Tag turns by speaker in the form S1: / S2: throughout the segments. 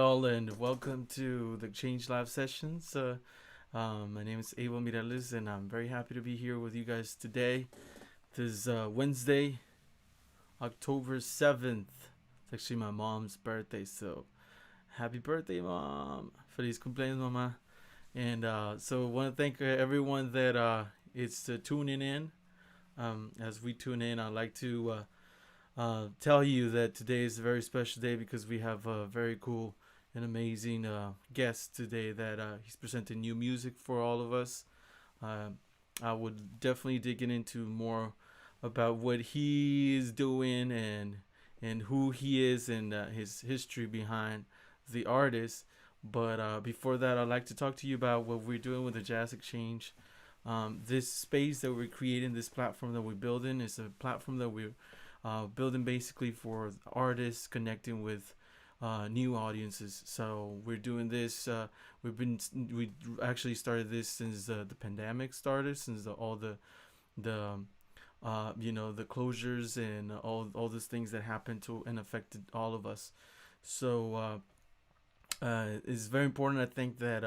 S1: all, and welcome to the Change Live sessions. My name is Abel Mireles, and I'm very happy to be here with you guys today. This is Wednesday, October 7th. It's actually my mom's birthday, so happy birthday, Mom! Feliz cumpleaños, Mama! And so I want to thank everyone that is tuning in. As we tune in, I'd like to tell you that today is a very special day because we have a very cool and amazing guest today that he's presenting new music for all of us. I would definitely dig into more about what he is doing and who he is and his history behind the artist. But before that, I'd like to talk to you about what we're doing with the Jazz Exchange. This space that we're creating, this platform that we're building, is a platform that we're building basically for artists connecting with new audiences. So we're doing this. We actually started this since the pandemic started, since all the the closures and all these things that happened to and affected all of us. So it's very important, I think, that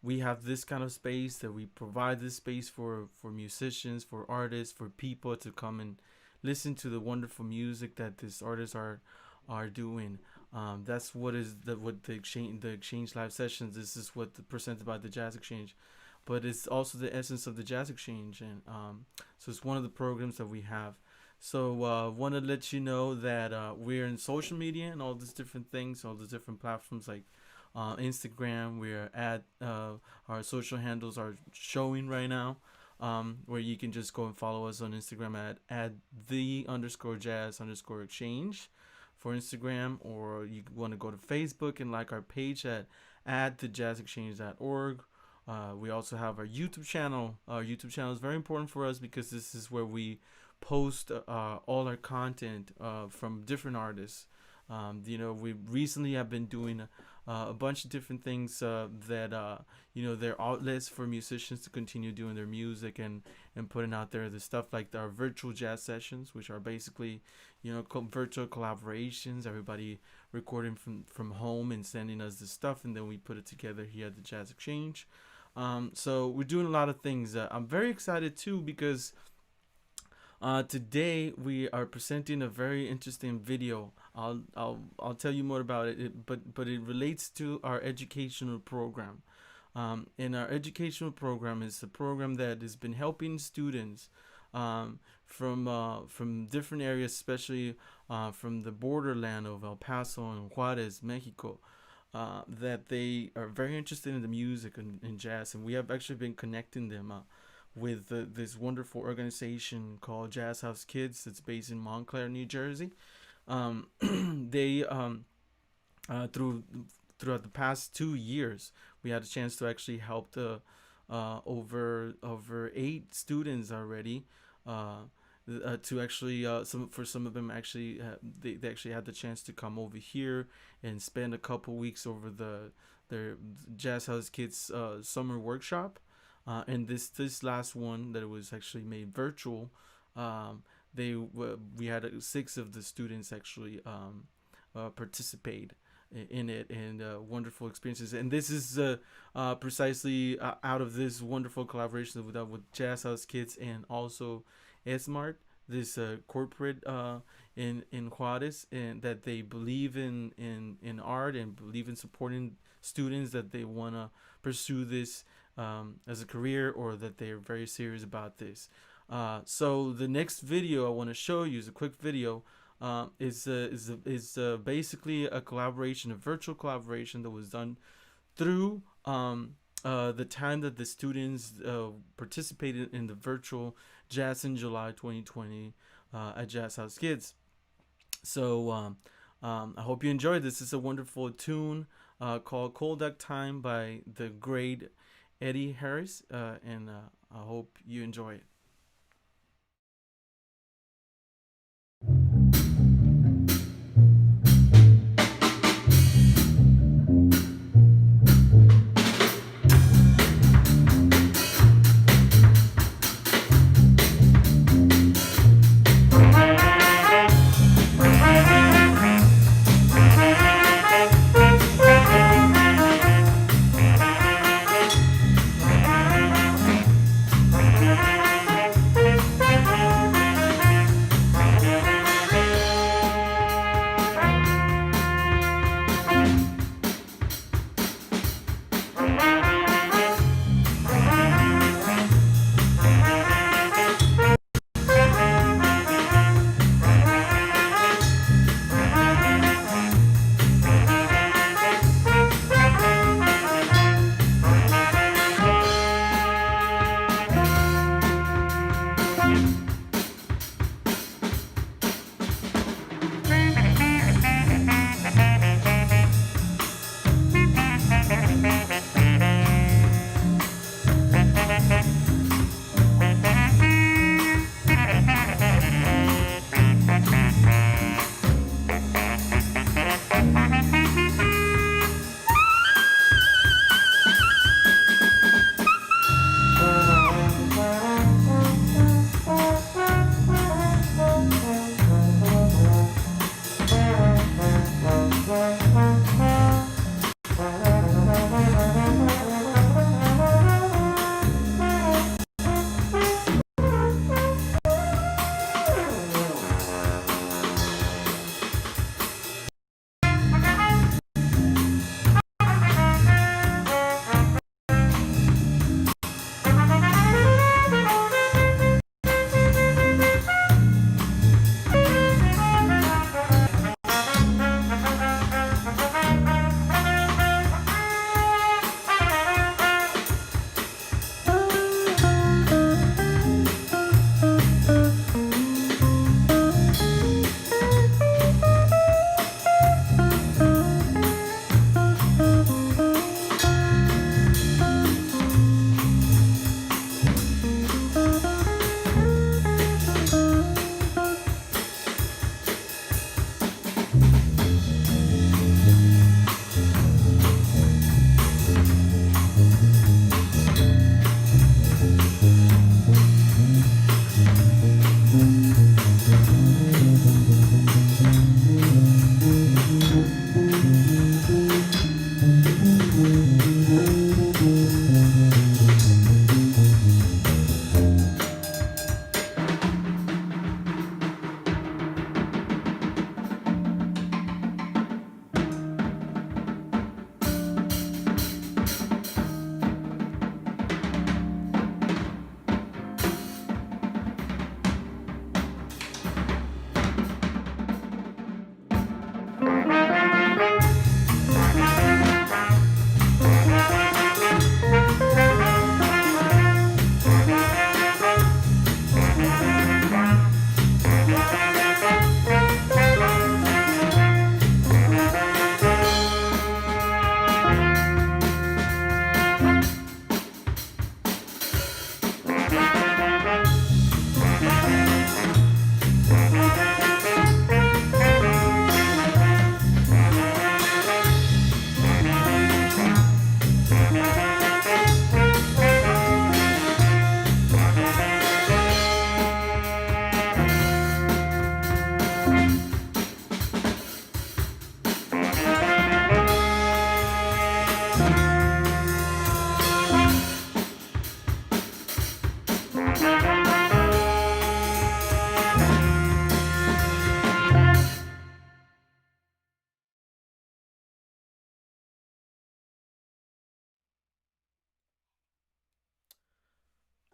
S1: we have this kind of space, that we provide this space for musicians, for artists, for people to come and listen to the wonderful music that these artists are doing. That's what the exchange live sessions. This is what presented by the Jazz Exchange, but it's also the essence of the Jazz Exchange, and so it's one of the programs that we have. So want to let you know that we're in social media and all these different things, all the different platforms like Instagram. We're at our social handles are showing right now. Where you can just go and follow us on Instagram at @the_jazz_exchange for Instagram, or you want to go to Facebook and like our page at thejazzexchange.org. We also have our YouTube channel. Our YouTube channel is very important for us because this is where we post all our content from different artists. We recently have been doing a bunch of different things that they're outlets for musicians to continue doing their music and putting out there the stuff like our virtual jazz sessions, which are basically virtual collaborations, everybody recording from home and sending us the stuff, and then we put it together here at the Jazz Exchange. So we're doing a lot of things. I'm very excited too because today we are presenting a very interesting video. I'll tell you more about it, but it relates to our educational program. And our educational program is a program that has been helping students from different areas, especially from the borderland of El Paso and Juarez, Mexico. That they are very interested in the music and jazz, and we have actually been connecting them with this wonderful organization called Jazz House Kids. It's based in Montclair, New Jersey. They throughout the past 2 years, we had a chance to actually help the over 8 students already. To actually some of them actually they actually had the chance to come over here and spend a couple weeks over their Jazz House Kids summer workshop. And this last one that was actually made virtual, we had 6 of the students actually participate in it, and wonderful experiences. And this is precisely out of this wonderful collaboration with Jazz House Kids and also Smart, this corporate in Juarez, and that they believe in art and believe in supporting students that they want to pursue this as a career, or that they're very serious about this. So the next video I want to show you is a quick video. Is basically a collaboration, a virtual collaboration that was done through the time that the students participated in the virtual Jazz in July 2020 at Jazz House Kids. So I hope you enjoyed this. It's a wonderful tune called Cold Duck Time by the great Eddie Harris, and I hope you enjoy it.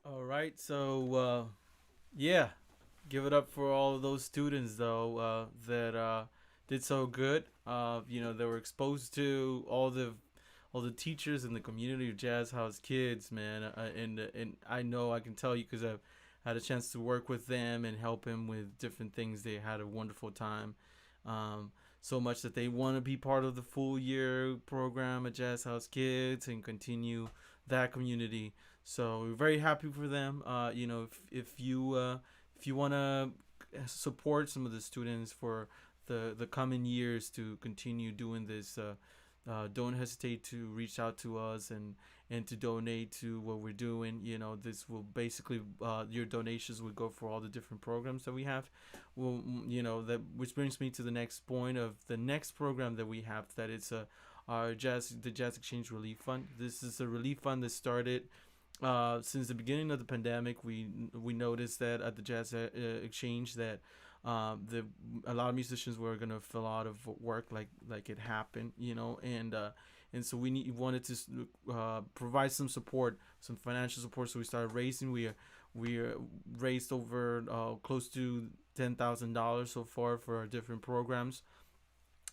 S1: All right, so yeah, give it up for all of those students though that did so good. They were exposed to all the teachers in the community of Jazz House kids, man. And I know I can tell you because I've had a chance to work with them and help them with different things. They had a wonderful time. So much that they want to be part of the full year program at Jazz House Kids and continue that community. So we're very happy for them. If you want to support some of the students for the coming years to continue doing this, don't hesitate to reach out to us and to donate to what we're doing. This will basically your donations will go for all the different programs that we have. Well, that which brings me to the next point of the next program that we have. That it's the Jazz Exchange Relief Fund. This is a relief fund that started since the beginning of the pandemic. We noticed that at the Jazz Exchange that the a lot of musicians were gonna fill out of work like it happened, and and so wanted to provide some support, some financial support. So we started raising. We raised over close to $10,000 so far for our different programs,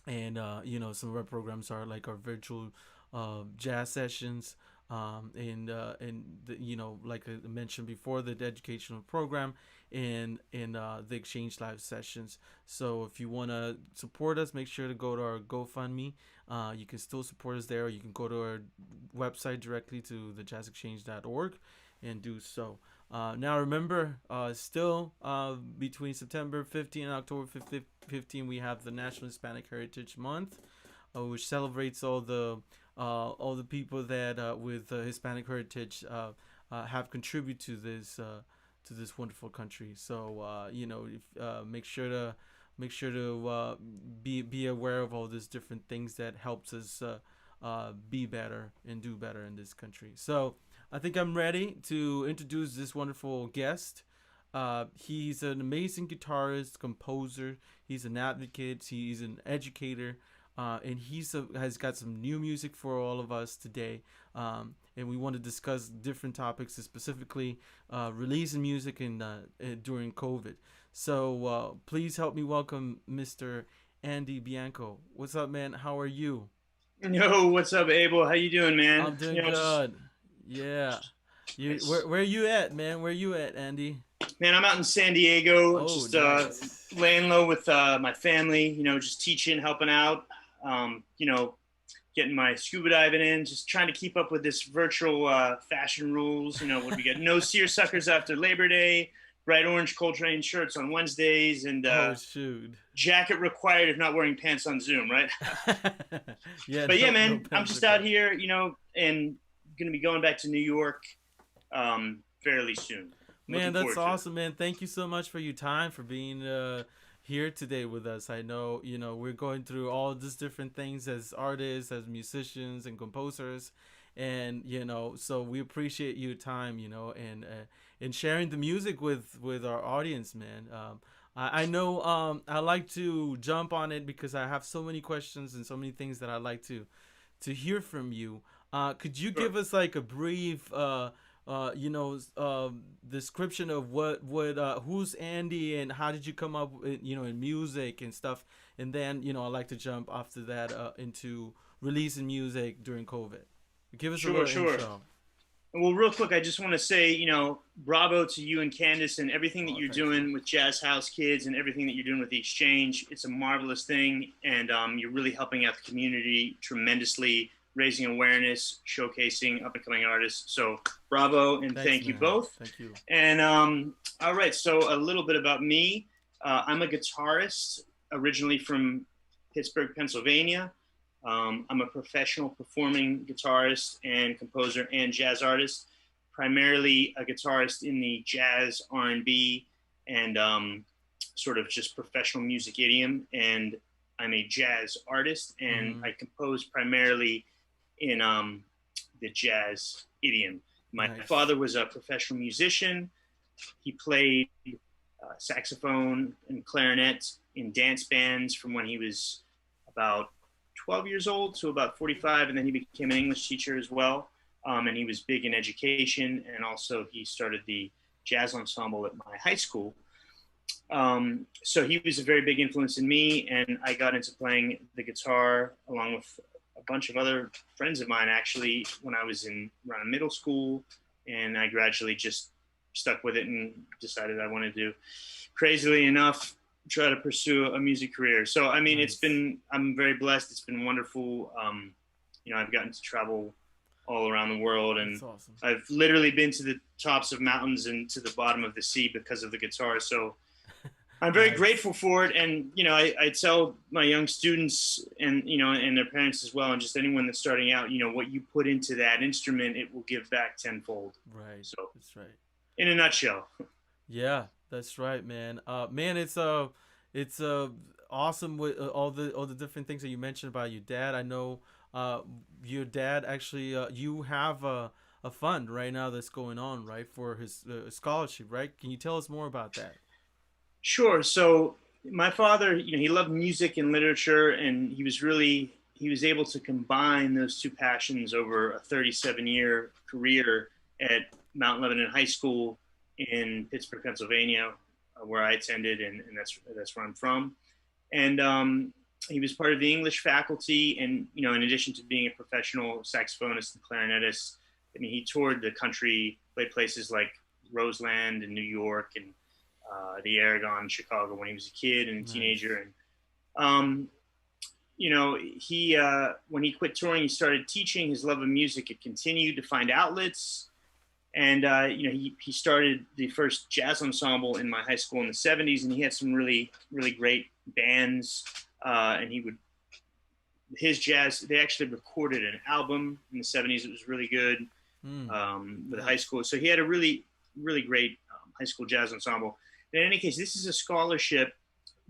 S1: and some of our programs are like our virtual jazz sessions, like I mentioned before, the educational program, and the exchange live sessions. So if you want to support us, make sure to go to our GoFundMe. You can still support us there, or you can go to our website directly to thejazzexchange.org and do so. Now remember, still between September 15 and October 15, we have the National Hispanic Heritage Month, which celebrates all the people that with Hispanic heritage have contributed to this wonderful country. So make sure to be aware of all these different things that helps us be better and do better in this country. So I think I'm ready to introduce this wonderful guest. He's an amazing guitarist, composer. He's an advocate. He's an educator. And has got some new music for all of us today. And we want to discuss different topics, specifically releasing music during COVID. So please help me welcome Mr. Andy Bianco. What's up, man? How are you?
S2: Yo, what's up, Abel? How you doing, man?
S1: I'm doing
S2: Just
S1: good. Yeah. You
S2: nice.
S1: where you at, man? Where you at, Andy?
S2: Man, I'm out in San Diego,
S1: Oh,
S2: just
S1: nice.
S2: laying low with my family. Just teaching, helping out. Um, you know, Getting my scuba diving in, just trying to keep up with this virtual fashion rules. What do we get? No seersuckers after Labor Day. Bright orange Coltrane shirts on Wednesdays, and
S1: Oh, shoot.
S2: jacket required if not wearing pants on Zoom, right?
S1: Yeah,
S2: But yeah,
S1: no
S2: man, I'm
S1: pants
S2: just out
S1: required.
S2: here, and gonna be going back to New York fairly soon.
S1: Man,
S2: Looking
S1: that's
S2: forward to it.
S1: awesome, man. Thank you so much for your time, for being here today with us. I know, we're going through all these different things as artists, as musicians, and composers. And, so we appreciate your time, and sharing the music with our audience, man. I know I like to jump on it because I have so many questions and so many things that I like to hear from you. Could you
S2: Sure.
S1: give us like a brief description of who's Andy and how did you come up with, in music and stuff, and then I like to jump after that into releasing music during COVID. Give us a
S2: Sure,
S1: little
S2: sure.
S1: intro.
S2: Well, real quick, I just want to say, bravo to you and Candace and everything that
S1: Oh,
S2: you're
S1: thank you.
S2: doing with Jazz House Kids and everything that you're doing with the exchange. It's a marvelous thing, and you're really helping out the community tremendously, raising awareness, showcasing up and coming artists. So, bravo and
S1: Thanks,
S2: thank you
S1: man.
S2: both.
S1: Thank you.
S2: And all right, so a little bit about me. I'm a guitarist originally from Pittsburgh, Pennsylvania. I'm a professional performing guitarist and composer and jazz artist, primarily a guitarist in the jazz, R&B, and sort of just professional music idiom. And I'm a jazz artist, and
S1: Mm-hmm.
S2: I compose primarily in the jazz idiom. My
S1: Nice.
S2: father was a professional musician. He played saxophone and clarinet in dance bands from when he was about 12 years old to about 45, and then he became an English teacher as well. And he was big in education, and also he started the jazz ensemble at my high school. So he was a very big influence in me, and I got into playing the guitar along with a bunch of other friends of mine actually when I was in around middle school, and I gradually just stuck with it and decided I wanted to, crazily enough, try to pursue a music career. So I mean,
S1: Nice.
S2: I'm very blessed. It's been wonderful. I've gotten to travel all around the world,
S1: That's
S2: and
S1: awesome.
S2: I've literally been to the tops of mountains and to the bottom of the sea because of the guitar. So I'm very
S1: Nice.
S2: grateful for it, and I tell my young students and and their parents as well, and just anyone that's starting out, what you put into that instrument, it will give back tenfold.
S1: Right.
S2: So,
S1: That's right.
S2: in a nutshell.
S1: Yeah, that's right, man. Man, it's awesome with all the different things that you mentioned about your dad. I know, your dad actually, you have a fund right now that's going on, right, for his scholarship, right? Can you tell us more about that?
S2: Sure. So my father, he loved music and literature, and he was able to combine those two passions over a 37-year career at Mount Lebanon High School in Pittsburgh, Pennsylvania, where I attended, and that's where I'm from. And he was part of the English faculty, and in addition to being a professional saxophonist and clarinetist, I mean, he toured the country, played places like Roseland in New York and the Aragon in Chicago when he was a kid and a teenager. And he when he quit touring, he started teaching. His love of music had continued to find outlets, and he started the first jazz ensemble in my high school in the '70s, and he had some really great bands. And his jazz. They actually recorded an album in the '70s. It was really good with high school. So he had a really great high school jazz ensemble. In any case, this is a scholarship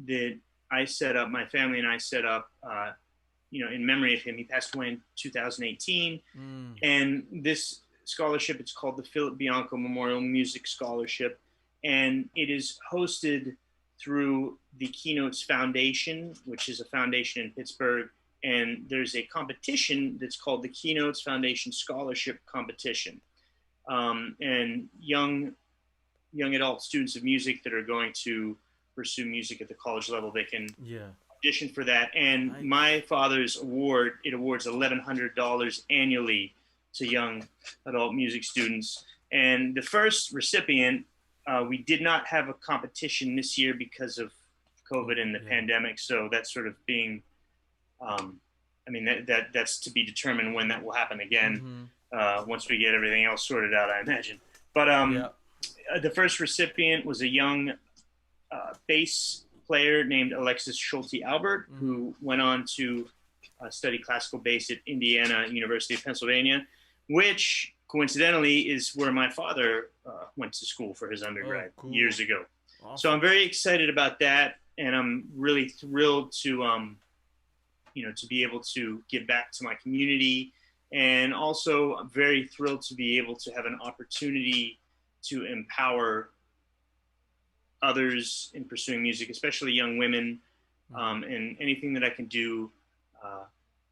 S2: that I set up, my family and I set up, in memory of him. He passed away in 2018. And this scholarship, it's called the Philip Bianco Memorial Music Scholarship. And it is hosted through the Keynotes Foundation, which is a foundation in Pittsburgh. And there's a competition that's called the Keynotes Foundation Scholarship Competition. And young adult students of music that are going to pursue music at the college level, they can audition for that. And my father's award, it awards $1,100 annually to young adult music students. And the first recipient, we did not have a competition this year because of COVID and the pandemic. So that's sort of being, that's to be determined when that will happen again, once we get everything else sorted out, I imagine. But the first recipient was a young bass player named Alexis Schulte Albert, who went on to study classical bass at Indiana University of Pennsylvania, which coincidentally is where my father went to school for his undergrad years ago. Awesome. So I'm very excited about that, and I'm really thrilled to to be able to give back to my community, and also I'm very thrilled to be able to have an opportunity to empower others in pursuing music, especially young women, and anything that I can do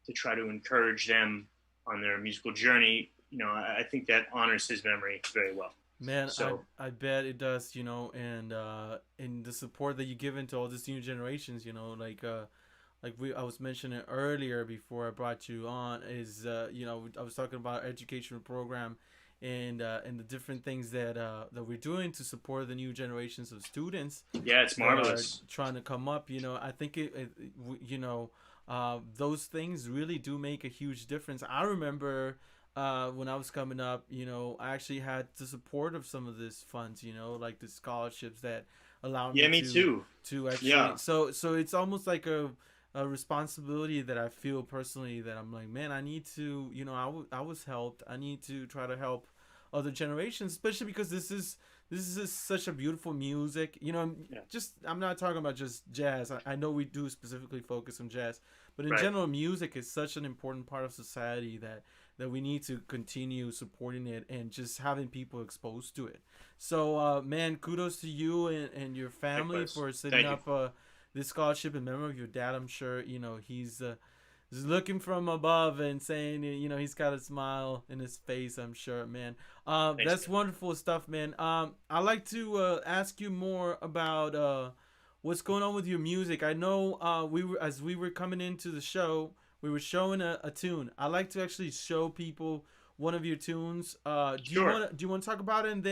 S2: to try to encourage them on their musical journey. I think that honors his memory very well.
S1: Man, so, I bet it does, and the support that you give into all these new generations, I was mentioning earlier before I brought you on, is I was talking about our educational program and the different things that we're doing to support the new generations of students.
S2: Yeah, it's marvelous.
S1: Trying to come up, I think those things really do make a huge difference. I remember when I was coming up, I actually had the support of some of these funds, like the scholarships that allowed me to actually. So it's almost like a responsibility that I feel personally, that I'm like, man, I need to, I was helped. I need to try to help other generations, especially because this is such a beautiful music. I'm not talking about just jazz. I know we do specifically focus on jazz, but in general, music is such an important part of society that we need to continue supporting it and just having people exposed to it. So, man, kudos to you and your family for setting up this scholarship in memory of your dad. I'm sure he's looking from above and saying he's got a smile in his face. I'm sure, man. That's wonderful stuff, man. I'd like to ask you more about what's going on with your music. I know as we were coming into the show, we were showing a tune. I like to actually show people one of your tunes. Do you want to talk about it and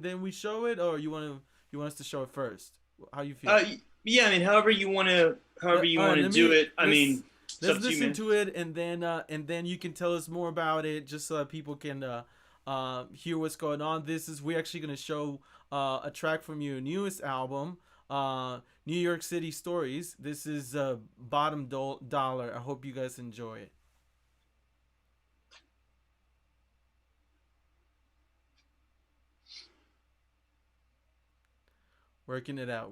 S1: then we show it, or you want us to show it first? How you feel?
S2: Yeah, I mean, however you want to do it.
S1: Let's listen to it, and then you can tell us more about it, just so that people can hear what's going on. We're actually going to show a track from your newest album, Nyc Stories. This is Bottom Dollar. I hope you guys enjoy it. Working it out.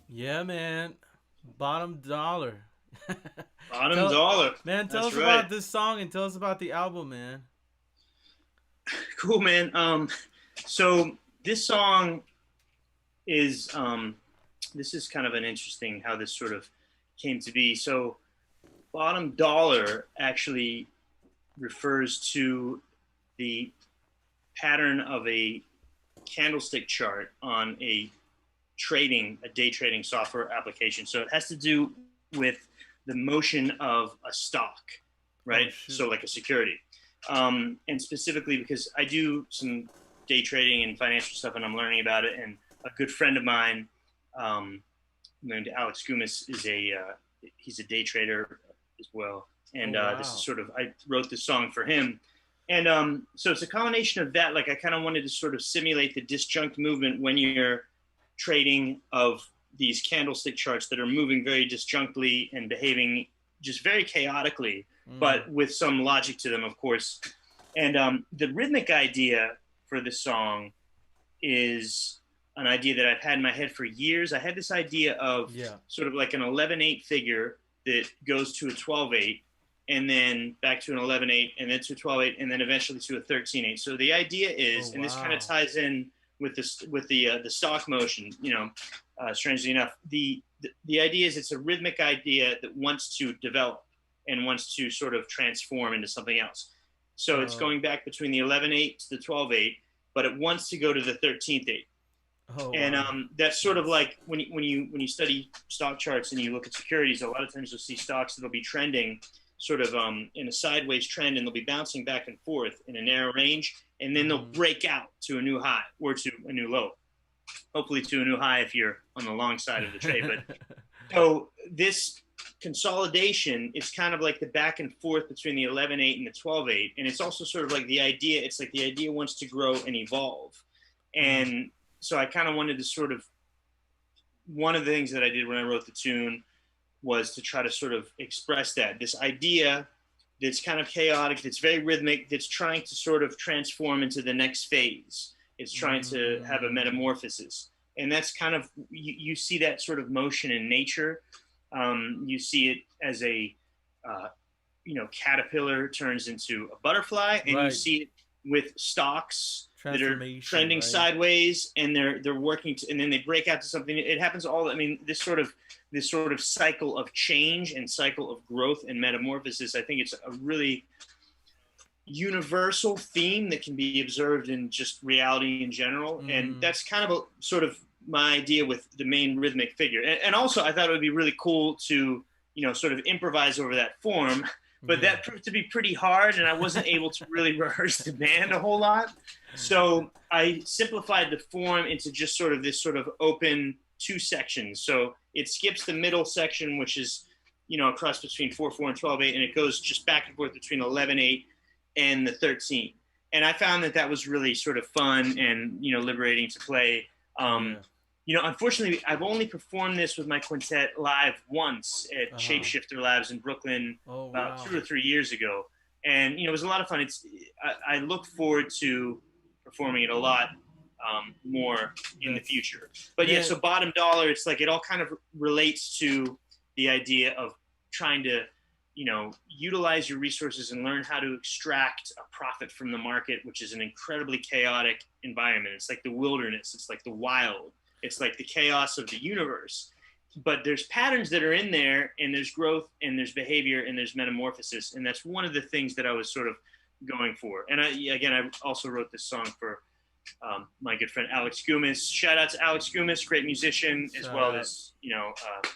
S1: Yeah, man. Bottom dollar.
S2: Bottom
S1: tell
S2: dollar.
S1: Man, tell
S2: That's
S1: us
S2: right.
S1: about this song and tell us about the album, man.
S2: Cool, man. So this song is this is kind of an interesting how this sort of came to be. So bottom dollar actually refers to the pattern of a candlestick chart on a day trading software application. So it has to do with the motion of a stock,
S1: Oh
S2: right?
S1: shoot.
S2: So like a security, and specifically because I do some day trading and financial stuff, and I'm learning about it. And a good friend of mine, named Alex Gumas, is he's a day trader as well.
S1: Oh
S2: And this is
S1: wow.
S2: sort of I wrote this song for him. And so it's a combination of that. Like I kind of wanted to sort of simulate the disjunct movement when you're trading of these candlestick charts that are moving very disjunctly and behaving just very chaotically,
S1: Mm.
S2: but with some logic to them, of course. And the rhythmic idea for this song is an idea that I've had in my head for years. I had this idea of
S1: Yeah.
S2: sort of like an 11/8 figure that goes to a 12/8 and then back to an 11/8 and then to a 12/8 and then eventually to a 13/8. So the idea
S1: Oh
S2: is, and this kind of
S1: wow.
S2: ties in with this with the stock motion, strangely enough, the idea is it's a rhythmic idea that wants to develop and wants to sort of transform into something else. So it's
S1: Oh.
S2: going back between the 11/8 to the 12/8, but it wants to go to the 13th eight.
S1: Oh
S2: And
S1: wow.
S2: that's sort of
S1: That's
S2: like when you study stock charts and you look at securities, a lot of times you'll see stocks that'll be trending sort of in a sideways trend, and they'll be bouncing back and forth in a narrow range, and then they'll
S1: mm-hmm.
S2: break out to a new high or to a new low. Hopefully to a new high if you're on the long side of the trade. But so this consolidation is kind of like the back and forth between the 11/8 and the 12/8, and it's also sort of like the idea. It's like the idea wants to grow and evolve,
S1: mm.
S2: and so I kind of wanted to sort of, one of the things that I did when I wrote the tune was to try to sort of express that this idea that's kind of chaotic, that's very rhythmic, that's trying to sort of transform into the next phase. It's trying to have a
S1: Mm.
S2: metamorphosis. And that's kind of, you see that sort of motion in nature. You see it as uh, caterpillar turns into a butterfly, and you
S1: Right.
S2: see it with stocks that are
S1: Transformation,
S2: trending
S1: right?
S2: sideways, and they're working to, and then they break out to something. It happens all. I mean, this sort of cycle of change and cycle of growth and metamorphosis. I think it's a really universal theme that can be observed in just reality in general, and
S1: Mm-hmm.
S2: that's kind of a sort of my idea with the main rhythmic figure. And also, I thought it would be really cool to sort of improvise over that form, but
S1: Yeah.
S2: that proved to be pretty hard, and I wasn't able to really rehearse the band a whole lot. So I simplified the form into just sort of this sort of open two sections. So it skips the middle section, which is a cross between 4/4 and 12/8, and it goes just back and forth between 11/8 and the 13. And I found that was really sort of fun and liberating to play.
S1: Yeah.
S2: Unfortunately, I've only performed this with my quintet live once at
S1: Uh-huh.
S2: Shapeshifter Labs in Brooklyn
S1: Oh
S2: about
S1: wow.
S2: 2 or 3 years ago, and it was a lot of fun. I look forward to performing it a lot more in the
S1: That's
S2: future. But yeah,
S1: man.
S2: so Bottom Dollar, it's like it all kind of relates to the idea of trying to utilize your resources and learn how to extract a profit from the market, which is an incredibly chaotic environment. It's like the wilderness, it's like the wild, it's like the chaos of the universe. But there's patterns that are in there, and there's growth, and there's behavior, and there's metamorphosis, and that's one of the things that I was sort of going for. And I also wrote this song for my good friend Alex Gumas. Shout out to Alex Gumas, great musician, as
S1: Shout
S2: well
S1: out.
S2: as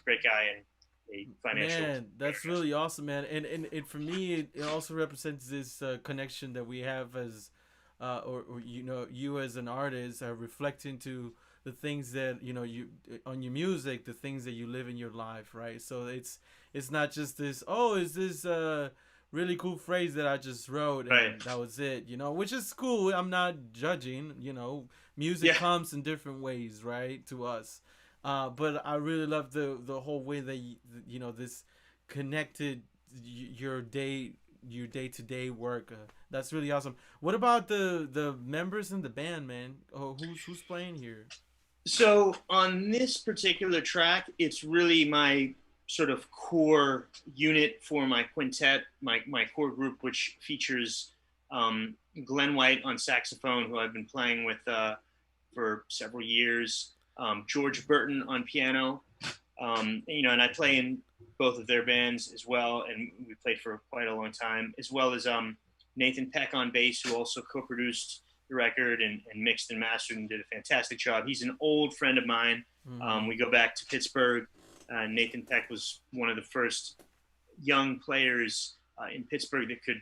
S2: great guy and a financial
S1: Man, that's
S2: investor.
S1: really awesome, man. And for me, it also represents this connection that we have as, or you as an artist, reflect into the things that you on your music, the things that you live in your life, right? So it's not just this. Oh, is this really cool phrase that I just wrote
S2: Right.
S1: and that was it, which is cool. I'm not judging. Music
S2: Yeah.
S1: comes in different ways, right, to us. But I really love the whole way that this connected your day to day work. That's really awesome. What about the members in the band, man? Oh, who's playing here?
S2: So on this particular track, it's really my sort of core unit for my quintet, my core group, which features Glenn White on saxophone, who I've been playing with for several years, George Burton on piano, and I play in both of their bands as well, and we played for quite a long time, as well as Nathan Peck on bass, who also co-produced the record and mixed and mastered and did a fantastic job. He's an old friend of mine.
S1: Mm-hmm.
S2: We go back to Pittsburgh. Nathan Peck was one of the first young players in Pittsburgh that could,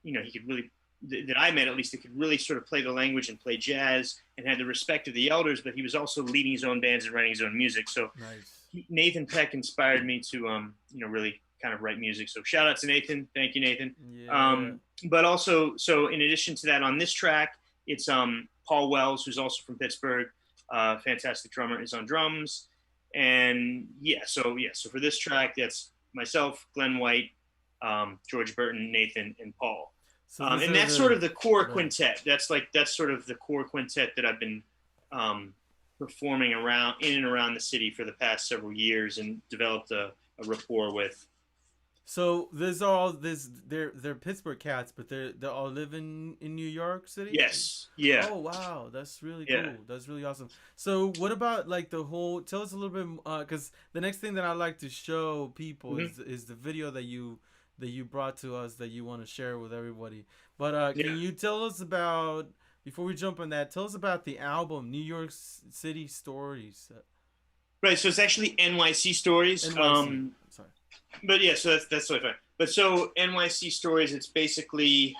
S2: he could really, that I met at least, that could really sort of play the language and play jazz and had the respect of the elders, but he was also leading his own bands and writing his own music. So
S1: Nice.
S2: Nathan Peck inspired me to, really kind of write music. So shout out to Nathan. Thank you, Nathan.
S1: Yeah.
S2: But also, so in addition to that, on this track, it's Paul Wells, who's also from Pittsburgh, fantastic drummer, is on drums. And so for this track, that's myself, Glenn White, George Burton, Nathan, and Paul.
S1: So these
S2: And
S1: are
S2: that's sort
S1: the
S2: of the core
S1: go ahead.
S2: quintet. That's sort of the core quintet that I've been performing around in and around the city for the past several years and developed a rapport with.
S1: So there's all this. They're Pittsburgh cats, but they all live in New York City.
S2: Yes, yeah,
S1: Oh wow, that's really
S2: yeah.
S1: cool. That's really awesome. So what about like the whole? Tell us a little bit, because the next thing that I like to show people
S2: Mm-hmm.
S1: is the video that you brought to us that you want to share with everybody. But can
S2: Yeah.
S1: you tell us about before we jump on that? Tell us about the album New York City Stories,
S2: Right. So it's actually NYC Stories.
S1: NYC. Sorry.
S2: But yeah, so that's totally fine. But so NYC Stories, it's basically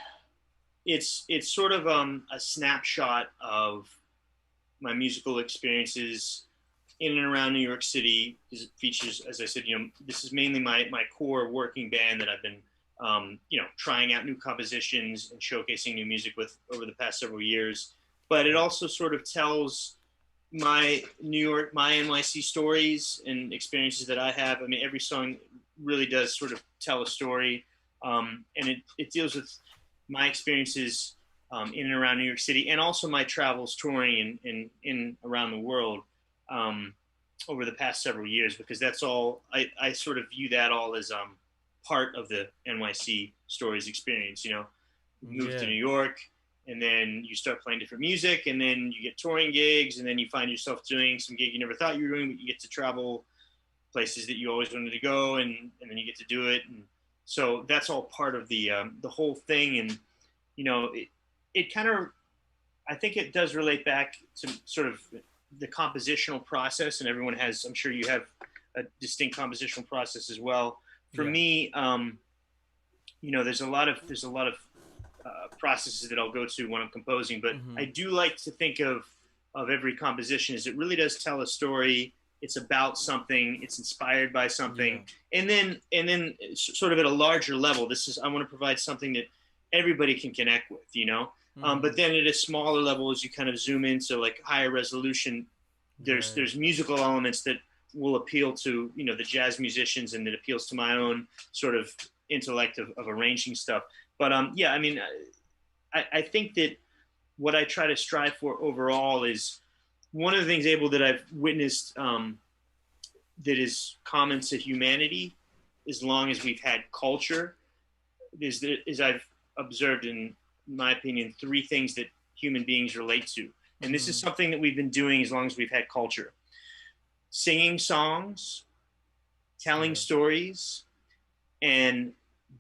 S2: it's sort of a snapshot of my musical experiences in and around New York City. It features, as I said, this is mainly my core working band that I've been trying out new compositions and showcasing new music with over the past several years. But it also sort of tells my NYC stories and experiences that I have. I mean, every song really does sort of tell a story, and it deals with my experiences in and around New York City, and also my travels touring in around the world over the past several years. Because that's all I sort of view that all as part of the NYC Stories experience. Move to
S1: Yeah.
S2: New York, and then you start playing different music, and then you get touring gigs, and then you find yourself doing some gig you never thought you were doing, but you get to travel places that you always wanted to go, and then you get to do it. And so that's all part of the whole thing. And it kind of, I think it does relate back to sort of the compositional process, and everyone has, I'm sure you have a distinct compositional process as well. For
S1: Yeah.
S2: me, there's a lot of processes that I'll go to when I'm composing, but
S1: Mm-hmm.
S2: I do like to think of every composition as it really does tell a story. It's about something. It's inspired by
S1: Yeah.
S2: something, and then sort of at a larger level, I want to provide something that everybody can connect with.
S1: Mm-hmm.
S2: But then at a smaller level, as you kind of zoom into like higher resolution
S1: Right.
S2: there's musical elements that will appeal to, you know, the jazz musicians, and that appeals to my own sort of intellect of arranging stuff. But yeah, I mean, I think that what I try to strive for overall is one of the things, Abel, that I've witnessed, that is common to humanity as long as we've had culture, is I've observed, in my opinion, three things that human beings relate to. And this is
S1: Mm-hmm.
S2: something that we've been doing as long as we've had culture: singing songs, telling
S1: Yeah.
S2: stories, and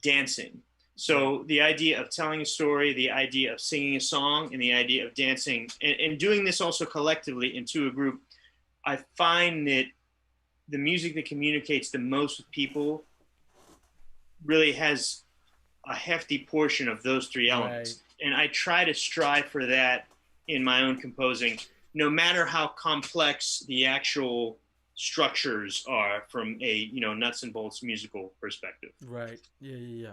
S2: dancing.
S1: Yeah.
S2: So the idea of telling a story, the idea of singing a song, and the idea of dancing, and doing this also collectively into a group, I find that the music that communicates the most with people really has a hefty portion of those three
S1: Right.
S2: elements. And I try to strive for that in my own composing, no matter how complex the actual structures are from a, you know, nuts and bolts musical perspective.
S1: Right. Yeah. Yeah. Yeah.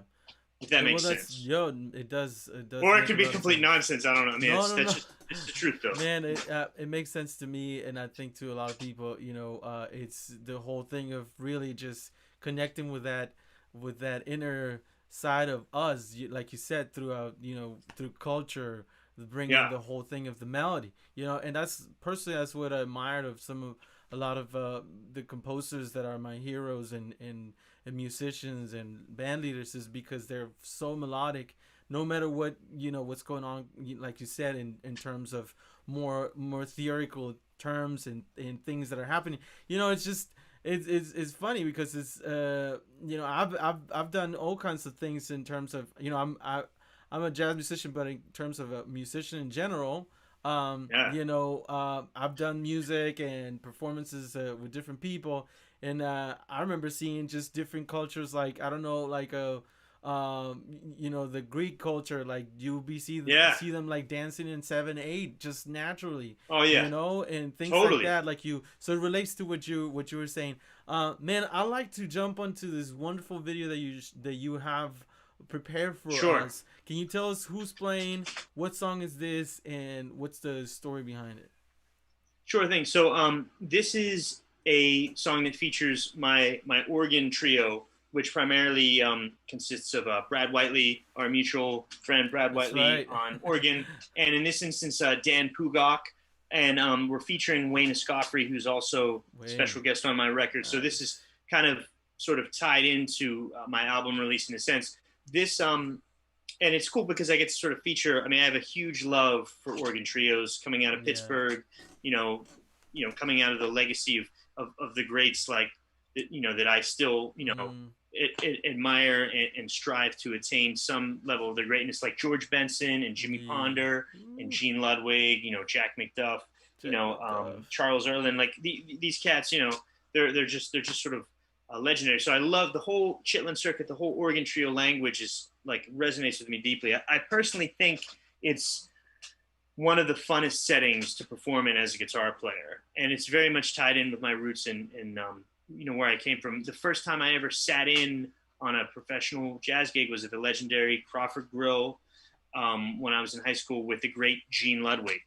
S2: If that
S1: Yeah, well,
S2: makes
S1: that's
S2: sense.
S1: yo. It does. It does
S2: Or it
S1: make a
S2: could be
S1: lot of
S2: complete
S1: sense.
S2: nonsense. I don't know. I mean,
S1: No,
S2: it's
S1: no,
S2: that's
S1: no,
S2: just it's the truth, though.
S1: man. It makes sense to me, and I think to a lot of people. You know, it's the whole thing of really just connecting with that inner side of us, like you said, throughout through culture, bringing
S2: Yeah,
S1: the whole thing of the melody. You know, and that's personally that's what I admired of a lot of the composers that are my heroes and musicians and band leaders is because they're so melodic no matter what what's going on, like you said, in terms of more theoretical terms and things that are happening. It's just it's funny because it's I've done all kinds of things in terms of I'm a jazz musician, but in terms of a musician in general,
S2: yeah.
S1: I've done music and performances with different people, and I remember seeing just different cultures, like I don't know, like the Greek culture, like you be
S2: Yeah.
S1: see them like dancing in 7/8 just naturally,
S2: Oh yeah.
S1: and things like
S2: Totally.
S1: that. Like so it relates to what you were saying. Man, I like to jump onto this wonderful video that you have prepared for
S2: Sure.
S1: us. Can you tell us who's playing, what song is this, and what's the story behind it?
S2: Sure thing. So this is a song that features my organ trio, which primarily consists of Brad Whiteley, our mutual friend Brad
S1: That's
S2: Whiteley
S1: right.
S2: on organ, and in this instance Dan Pugok, and we're featuring Wayne Escoffrey, who's also a
S1: Wayne.
S2: special guest on my record. So this is
S1: Nice.
S2: kind of sort of tied into my album release in a sense. This and it's cool because I get to sort of feature. I mean, I have a huge love for organ trios coming out of
S1: Yeah.
S2: Pittsburgh. You know, coming out of the legacy of the greats, like that I still
S1: Mm.
S2: admire and strive to attain some level of their greatness, like George Benson and Jimmy
S1: Yeah.
S2: Ponder and
S1: Ooh,
S2: Gene Ludwig. Jack McDuff.
S1: Jack McDuff.
S2: Charles Erlin. Like these cats. They're just sort of legendary. So I love the whole Chitlin circuit. The whole organ trio language is like resonates with me deeply. I personally think it's one of the funnest settings to perform in as a guitar player, and it's very much tied in with my roots in where I came from. The first time I ever sat in on a professional jazz gig was at the legendary Crawford Grill when I was in high school with the great Gene Ludwig.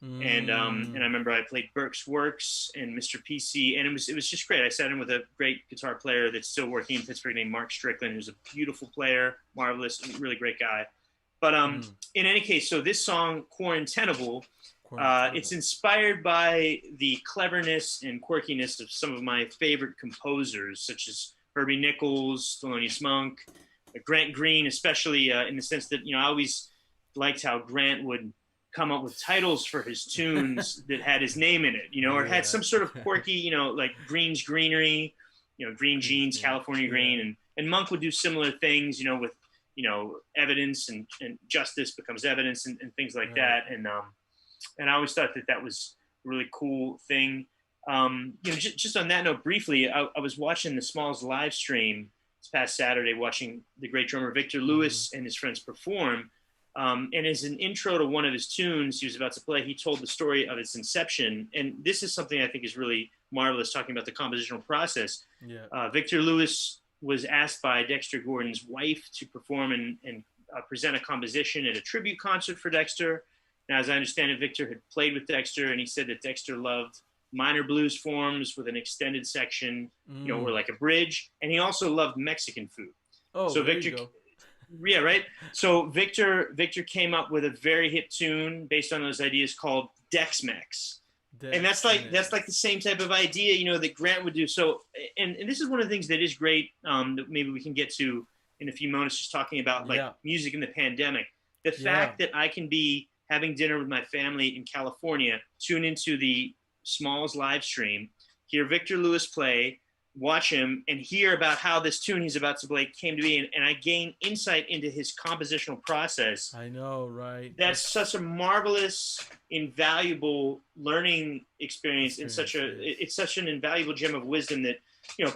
S2: And I
S1: Mm.
S2: remember I played Burke's Works and Mr. PC, and it was just great. I sat in with a great guitar player that's still working in Pittsburgh named Mark Strickland, who's a beautiful player, marvelous, really great guy. But
S1: Mm.
S2: in any case, so this song Quarantenable, it's
S1: Quarantinable.
S2: inspired by the cleverness and quirkiness of some of my favorite composers, such as Herbie Nichols, Thelonious Monk, Grant Green, especially in the sense that I always liked how Grant would come up with titles for his tunes that had his name in it, or had
S1: Yeah.
S2: some sort of quirky, like Green's Greenery, Green
S1: Green
S2: Jeans,
S1: screen.
S2: California
S1: Yeah.
S2: Green, and Monk would do similar things, with evidence and justice becomes evidence and things like
S1: Right.
S2: that, and I always thought that was a really cool thing. Just on that note, briefly, I was watching the Smalls live stream this past Saturday, watching the great drummer Victor
S1: Mm-hmm.
S2: Lewis and his friends perform. And as an intro to one of his tunes he was about to play, he told the story of its inception. And this is something I think is really marvelous, talking about the compositional process.
S1: Yeah.
S2: Victor Lewis was asked by Dexter Gordon's wife to perform and present a composition at a tribute concert for Dexter. Now, as I understand it, Victor had played with Dexter, and he said that Dexter loved minor blues forms with an extended section, or
S1: Mm.
S2: like a bridge. And he also loved Mexican food.
S1: Oh,
S2: So
S1: there you
S2: Victor,
S1: go.
S2: yeah, right. So Victor came up with a very hip tune based on those ideas called Dex-Mex. And that's like the same type of idea, that Grant would do. So, and this is one of the things that is great, that maybe we can get to in a few moments, just talking about like
S1: Yeah.
S2: music in the pandemic. The
S1: Yeah.
S2: fact that I can be having dinner with my family in California, tune into the Smalls live stream, hear Victor Lewis play, watch him, and hear about how this tune he's about to play came to be, and I gain insight into his compositional process.
S1: I know, right?
S2: That's such a marvelous, invaluable learning experience, and it's such an invaluable gem of wisdom that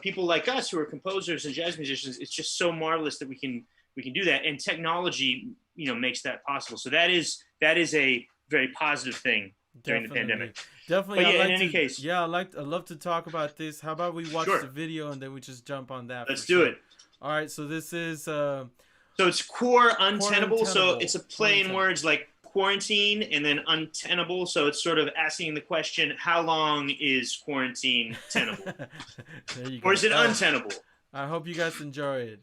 S2: people like us who are composers and jazz musicians, it's just so marvelous that we can do that, and technology makes that possible. So that is a very positive thing during the pandemic.
S1: Definitely.
S2: But yeah,
S1: in
S2: any case,
S1: I'd love to talk about this. How about we watch
S2: Sure.
S1: the video and then we just jump on that?
S2: Let's do it.
S1: All right. So this is.
S2: So it's core untenable. So
S1: Untenable.
S2: it's a play in words like quarantine and then untenable. So it's sort of asking the question, how long is quarantine tenable?
S1: There you go.
S2: Or is it untenable?
S1: I hope you guys enjoy it.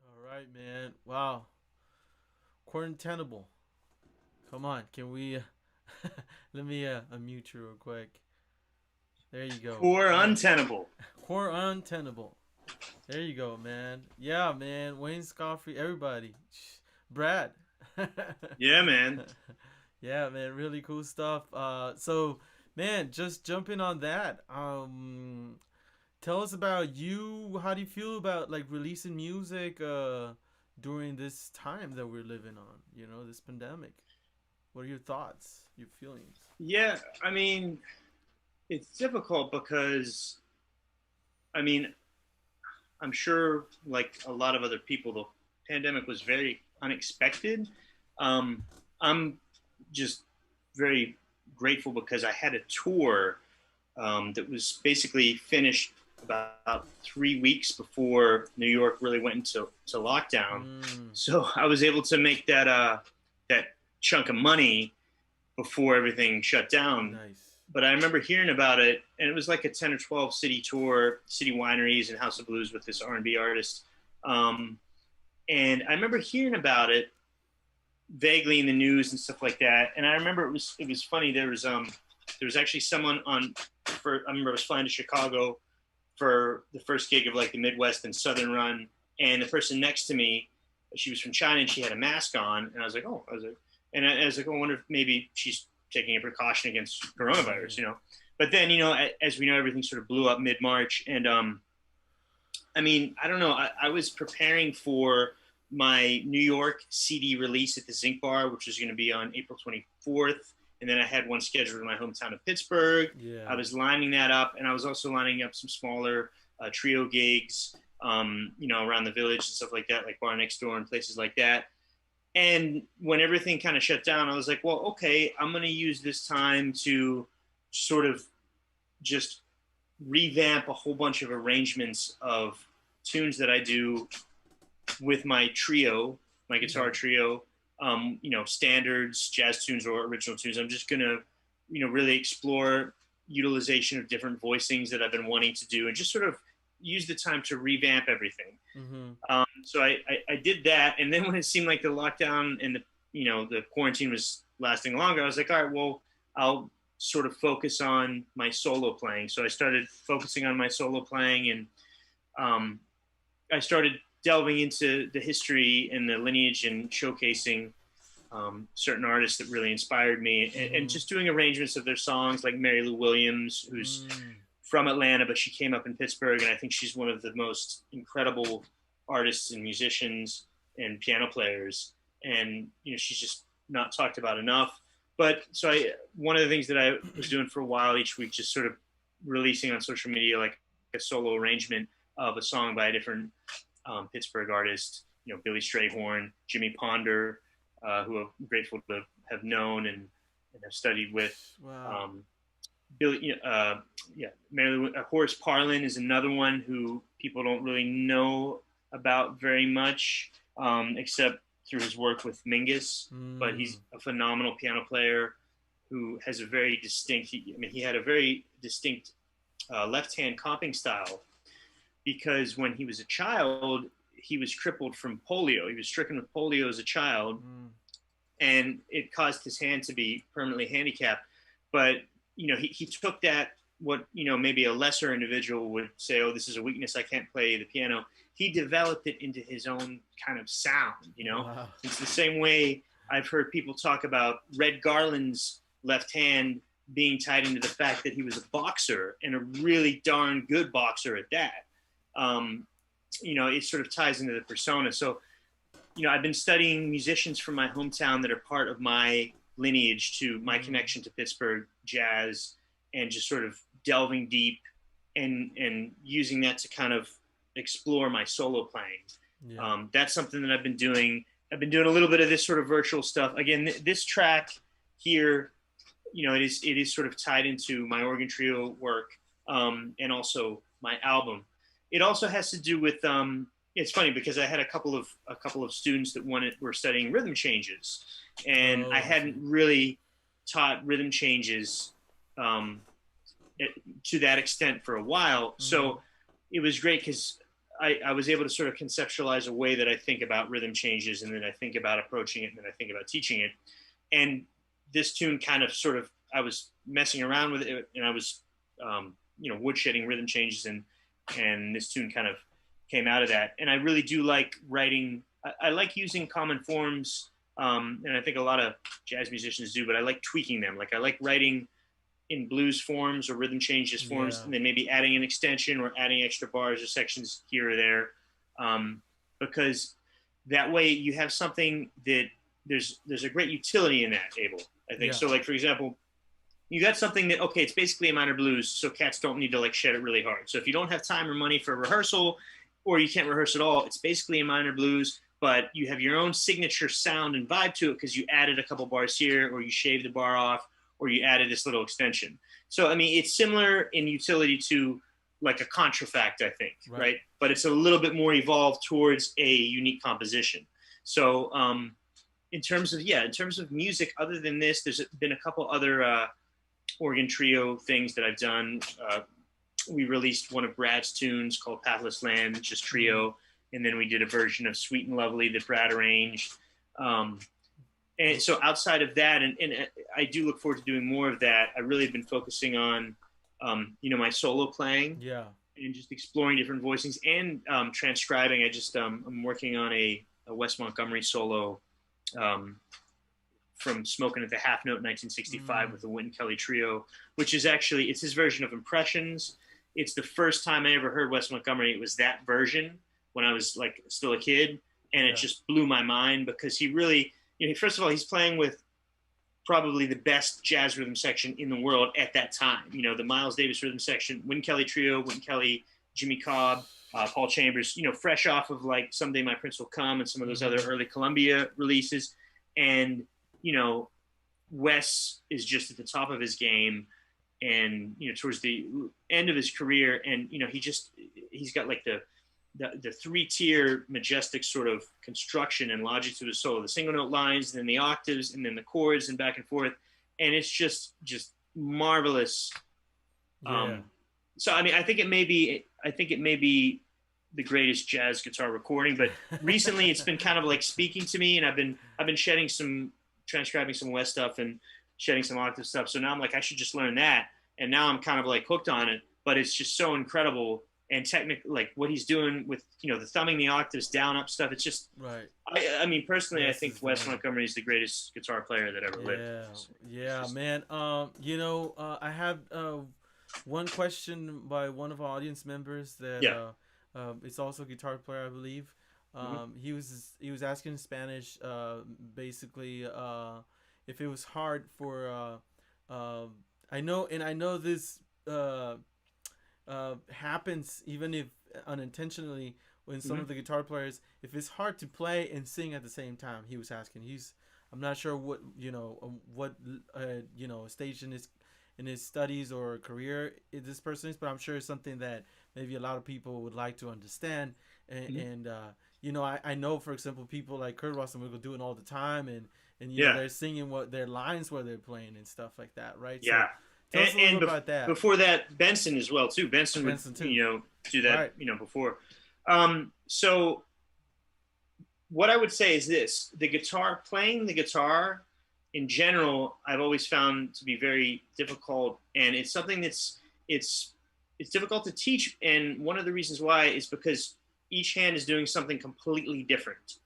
S1: All right, man. Wow. Quarantinable. Come on. Can we let me unmute you real quick. There you go.
S2: Poor
S1: Yeah.
S2: untenable.
S1: Quarantinable. There you go, man. Yeah, man. Wayne Scoffrey, everybody. Brad.
S2: Yeah, man.
S1: Yeah, man. Really cool stuff. So, man, just jumping on that. Tell us about you. How do you feel about like releasing music during this time that we're living on? You know, this pandemic. What are your thoughts? Your feelings?
S2: Yeah, I mean, it's difficult because, I mean, I'm sure, like a lot of other people, the pandemic was very unexpected. Um, I'm just very grateful because I had a tour that was basically finished about 3 weeks before New York really went into lockdown.
S1: Mm,
S2: So I was able to make that chunk of money before everything shut down.
S1: nice.
S2: But I remember hearing about it, and it was like a 10 or 12 city tour, city wineries and House of Blues with this R&B artist. Um, and I remember hearing about it vaguely in the news and stuff like that. And I remember it was funny. There was actually someone on I remember I was flying to Chicago for the first gig of like the Midwest and Southern run, and the person next to me, she was from China and she had a mask on, and I was like, I wonder if maybe she's taking a precaution against coronavirus, you know. But then, you know, as we know, everything sort of blew up mid March, and I mean, I don't know. I was preparing for my New York CD release at the Zinc Bar, which was going to be on April 24th. And then I had one scheduled in my hometown of Pittsburgh. I
S1: Yeah.
S2: was lining that up. And I was also lining up some smaller trio gigs, you know, around the village and stuff like that, like Bar Next Door and places like that. And when everything kind of shut down, I was like, well, okay, I'm going to use this time to sort of just revamp a whole bunch of arrangements of tunes that I do with my trio, my guitar
S1: Yeah.
S2: trio, standards, jazz tunes, or original tunes. I'm just gonna, really explore utilization of different voicings that I've been wanting to do, and just sort of use the time to revamp everything.
S1: Mhm.
S2: So I did that, and then when it seemed like the lockdown and the quarantine was lasting longer, I was like, all right, well, I'll sort of focus on my solo playing. So I started focusing on my solo playing, and um, I started delving into the history and the lineage and showcasing certain artists that really inspired me, and
S1: Mhm.
S2: just doing arrangements of their songs, like Mary Lou Williams, who's
S1: Mm.
S2: from Atlanta, but she came up in Pittsburgh, and I think she's one of the most incredible artists and musicians and piano players. And she's just not talked about enough. But one of the things that I was doing for a while each week, just sort of releasing on social media, like a solo arrangement of a song by a different Pittsburgh artist, Billy Strayhorn, Jimmy Ponder, who I'm grateful to have known and have studied with.
S1: Wow.
S2: Um, Billy, yeah, Horace Parlin is another one who people don't really know about very much, except through his work with Mingus. But he's
S1: Mm.
S2: a phenomenal piano player who has a very distinct. He had a very distinct left-hand comping style because when he was a child, he was crippled from polio. He was stricken with polio as a child,
S1: Mm.
S2: and it caused his hand to be permanently handicapped. But he took that, what maybe a lesser individual would say, oh, this is a weakness, I can't play the piano. He developed it into his own kind of sound.
S1: Wow.
S2: It's the same way I've heard people talk about Red Garland's left hand being tied into the fact that he was a boxer, and a really darn good boxer at that. um, it sort of ties into the persona. So I've been studying musicians from my hometown that are part of my lineage to my
S1: Mm.
S2: connection to Pittsburgh jazz, and just sort of delving deep and using that to kind of explore my solo playing.
S1: Yeah.
S2: That's something that I've been doing. I've been doing a little bit of this sort of virtual stuff. Again, this track here, it is sort of tied into my organ trio work, and also my album. It also has to do with it's funny because I had a couple of students that were studying rhythm changes, and I
S1: Oh, I
S2: hadn't
S1: see.
S2: really taught rhythm changes um, to that extent for a while.
S1: Mhm.
S2: So it was great because I was able to sort of conceptualize a way that I think about rhythm changes, and then I think about approaching it, and then I think about teaching it. And this tune kind of sort of, I was messing around with it, and I was woodshedding rhythm changes, and this tune kind of came out of that. And I really do like writing. I like using common forms, and I think a lot of jazz musicians do, but I like tweaking them. Like I like writing in blues forms or rhythm changes forms,
S1: Yeah.
S2: and then maybe adding an extension or adding extra bars or sections here or there, because that way you have something that there's a great utility in that, Abel. I think
S1: Yeah.
S2: so. Like for example, you got something that, okay, it's basically a minor blues, so cats don't need to like shed it really hard. So if you don't have time or money for rehearsal, or you can't rehearse at all, it's basically a minor blues, but you have your own signature sound and vibe to it because you added a couple bars here, or you shaved the bar off, or you added this little extension. So I mean, it's similar in utility to like a contrafact, I think,
S1: Right.
S2: right? But it's a little bit more evolved towards a unique composition. So in terms of music, other than this, there's been a couple other organ trio things that I've done. We released one of Brad's tunes called Pathless Land, just
S1: Mm.
S2: trio, and then we did a version of Sweet and Lovely that Brad arranged. Um, and so outside of that, and I do look forward to doing more of that. I really have been focusing on, my solo playing
S1: Yeah.
S2: and just exploring different voicings and transcribing. I'm working on a Wes Montgomery solo, um, from Smoking at the Half Note 1965
S1: Mm.
S2: with the Wynton Kelly Trio, which is actually, it's his version of Impressions. It's the first time I ever heard Wes Montgomery. It was that version when I was like still a kid, and it
S1: Yeah.
S2: just blew my mind because he really, first of all, he's playing with probably the best jazz rhythm section in the world at that time. The Miles Davis rhythm section, Wynton Kelly Trio, Wynton Kelly, Jimmy Cobb, Paul Chambers, fresh off of like Someday My Prince Will Come and some of those other
S1: Mm-hmm.
S2: early Columbia releases. And, Wes is just at the top of his game and, towards the end of his career. And, he's got like the three-tier majestic sort of construction and logic to his solo, the single note lines, and then the octaves, and then the chords and back and forth. And it's just marvelous.
S1: Yeah.
S2: So I mean, I think it may be the greatest jazz guitar recording, but recently it's been kind of like speaking to me, and I've been shedding some, transcribing some West stuff and shedding some octave stuff. So now I'm like, I should just learn that, and now I'm kind of like hooked on it. But it's just so incredible and technical, like what he's doing with the thumbing the octaves down up stuff. It's just,
S1: Right.
S2: I mean, personally, I
S1: Wes
S2: think
S1: is
S2: Wes
S1: man.
S2: Montgomery is the greatest guitar player that ever lived.
S1: Yeah.
S2: It's
S1: Yeah,
S2: just,
S1: man. I have one question by one of our audience members that
S2: yeah.
S1: it's also a guitar player, I believe.
S2: Mm-hmm.
S1: He was asking in Spanish, basically, if it was hard for I know this uh, happens even if unintentionally when some
S2: Mm-hmm.
S1: of the guitar players, if it's hard to play and sing at the same time. He was asking. I'm not sure what stage in his studies or career this person is, but I'm sure it's something that maybe a lot of people would like to understand. And,
S2: Mm-hmm.
S1: and I know, for example, people like Kurt Russell will do it all the time, and
S2: Yeah.
S1: they're singing what their lines where they're playing and stuff like that, right? So
S2: Yeah.
S1: tell us a little
S2: And
S1: bit about that.
S2: before that, Benson as well too. Benson would
S1: Benson too.
S2: do that
S1: Right.
S2: before. So what I would say is this: playing the guitar in general, I've always found to be very difficult, and it's something it's it's difficult to teach. And one of the reasons why is because each hand is doing something completely different,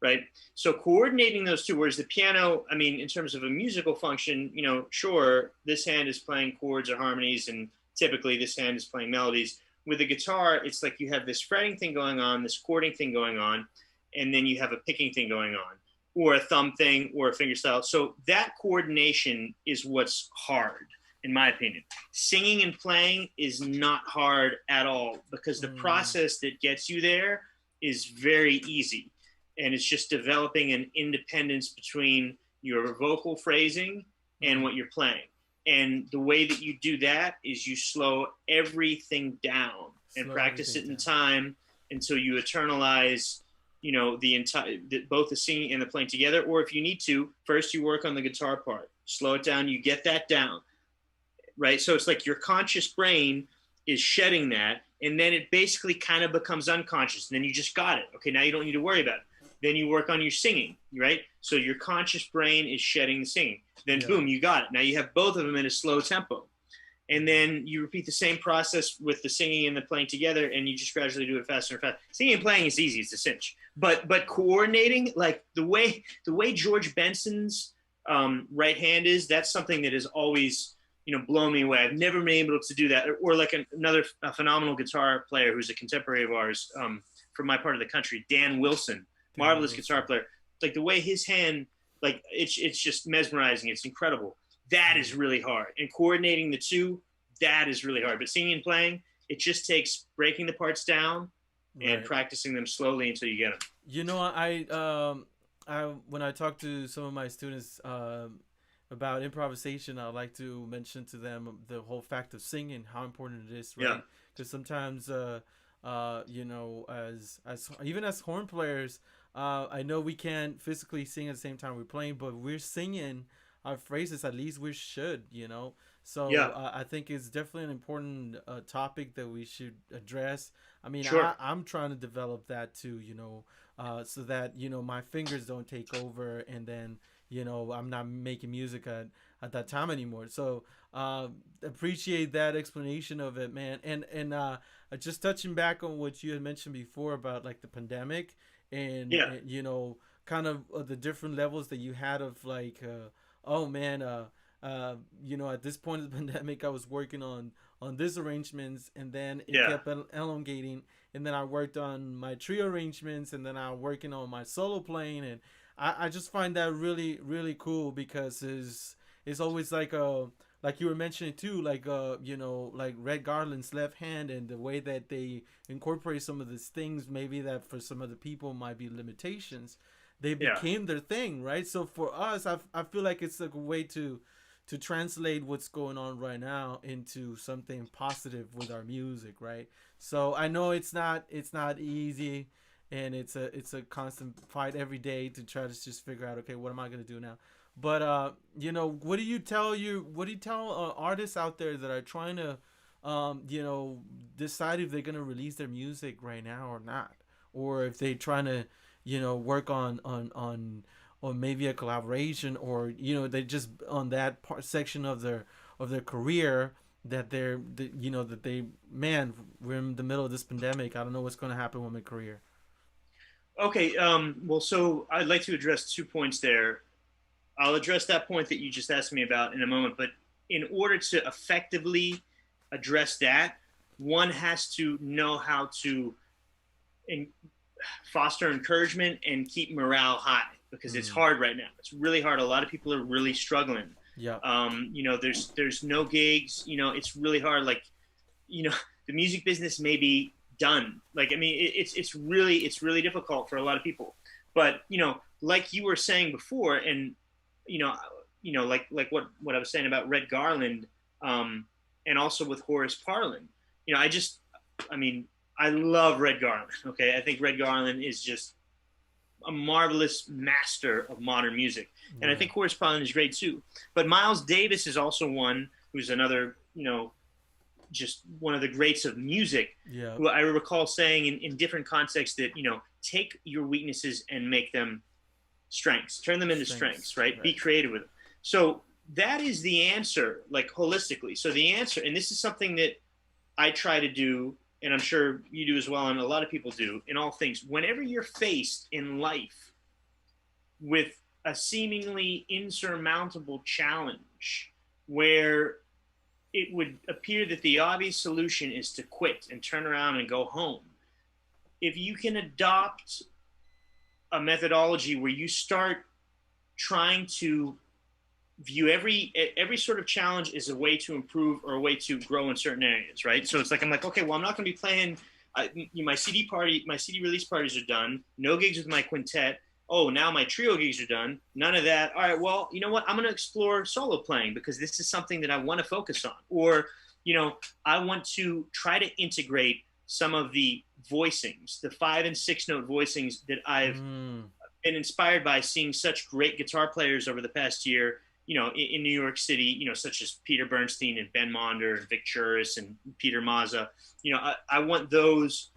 S2: right? So coordinating those two, whereas the piano, I mean, in terms of a musical function, sure, this hand is playing chords or harmonies, and typically this hand is playing melodies. With the guitar, it's like you have this fretting thing going on, this chording thing going on, and then you have a picking thing going on, or a thumb thing, or a finger style. So that coordination is what's hard, in my opinion. Singing and playing is not hard at all because the
S1: Mm,
S2: process that gets you there is very easy, and it's just developing an independence between your vocal phrasing and
S1: mm.
S2: what you're playing. And the way that you do that is you slow everything down and
S1: Slow
S2: practice
S1: everything
S2: it in
S1: down.
S2: time until you eternalize, the entire, both the singing and the playing together. Or if you need to, first you work on the guitar part, slow it down, you get that down, right? So it's like your conscious brain is shedding that, and then it basically kind of becomes unconscious. And then you just got it. Okay, now you don't need to worry about it. Then you work on your singing, right? So your conscious brain is shedding the singing. Then
S1: Yeah.
S2: boom, you got it. Now you have both of them in a slow tempo. And then you repeat the same process with the singing and the playing together, and you just gradually do it faster and faster. Singing and playing is easy; it's a cinch. But coordinating, like the way George Benson's right hand is, that's something that has always blown me away. I've never been able to do that. Or like another phenomenal guitar player who's a contemporary of ours from my part of the country, Dan Wilson,
S1: Dan
S2: marvelous guitar
S1: Wilson.
S2: player. Like the way his hand, like it's just mesmerizing. It's incredible. That is
S1: Mm.
S2: really hard. And coordinating the two, that is really hard. But singing and playing, it just takes breaking the parts down and
S1: Right.
S2: practicing them slowly until you get them.
S1: I when I talk to some of my students about improvisation, I like to mention to them the whole fact of singing, how important it is,
S2: Yeah.
S1: right? Because sometimes, as even as horn players, I know we can't physically sing at the same time we're playing, but we're singing our phrases. At least we should, you know. So
S2: Yeah.
S1: I think it's definitely an important topic that we should address. I mean,
S2: Sure.
S1: I'm trying to develop that too, so that my fingers don't take over, and then I'm not making music at that time anymore. So appreciate that explanation of it, man. And just touching back on what you had mentioned before about like the pandemic and,
S2: Yeah.
S1: kind of the different levels that you had of like oh man, at this point of the pandemic, I was working on this arrangements, and then it
S2: Yeah.
S1: kept elongating, and then I worked on my trio arrangements, and then I'm working on my solo playing, and I just find that really really cool because it's always like like you were mentioning too, like like Red Garland's Left Hand, and the way that they incorporate some of these things, maybe that for some other people might be limitations, they
S2: Yeah.
S1: became their thing, right? So for us, I feel like it's like a way to translate what's going on right now into something positive with our music, right? So I know it's not easy, and it's a constant fight every day to try to just figure out, okay, what am I gonna do now? But what do you tell artists out there that are trying to, decide if they're gonna release their music right now or not, or if they're trying to, work on maybe a collaboration, or they just on that part section of their career that that they, man, we're in the middle of this pandemic. I don't know what's gonna happen with my career.
S2: Okay. Well, so I'd like to address 2 points there. I'll address that point that you just asked me about in a moment. But in order to effectively address that, one has to know how to in, foster encouragement and keep morale high, because it's
S1: Mm.
S2: hard right now. It's really hard. A lot of people are really struggling.
S1: Yeah.
S2: There's no gigs. It's really hard. Like, you know, the music business may be done. Like, I mean, it's really difficult for a lot of people. But like you were saying before, and you know, like what I was saying about Red Garland, and also with Horace Parlan. I mean, I love Red Garland. Okay, I think Red Garland is just a marvelous master of modern music, and I
S1: Yeah.
S2: think Horace Parlan is great too. But Miles Davis is also one who's another, just one of the greats of music,
S1: Yeah.
S2: who I recall saying in different contexts that, take your weaknesses and make them strengths, turn them into
S1: Strengths.
S2: strengths, right? Be
S1: Right.
S2: creative with them. So that is the answer, like holistically. So the answer, and this is something that I try to do, and I'm sure you do as well, and a lot of people do in all things. Whenever you're faced in life with a seemingly insurmountable challenge where it would appear that the obvious solution is to quit and turn around and go home, if you can adopt a methodology where you start trying to view every sort of challenge as a way to improve or a way to grow in certain areas, right? So it's like, I'm like, okay, well, I'm not going to be playing. My CD release parties are done. No gigs with my quintet. Oh, now my trio gigs are done. None of that. All right, well, you know what? I'm going to explore solo playing, because this is something that I want to focus on. Or, I want to try to integrate some of the voicings, the 5 and 6 note voicings that I've
S1: Mm.
S2: been inspired by seeing such great guitar players over the past year, in New York City, such as Peter Bernstein and Ben Monder and Vic Churis and Peter Mazza. I want those.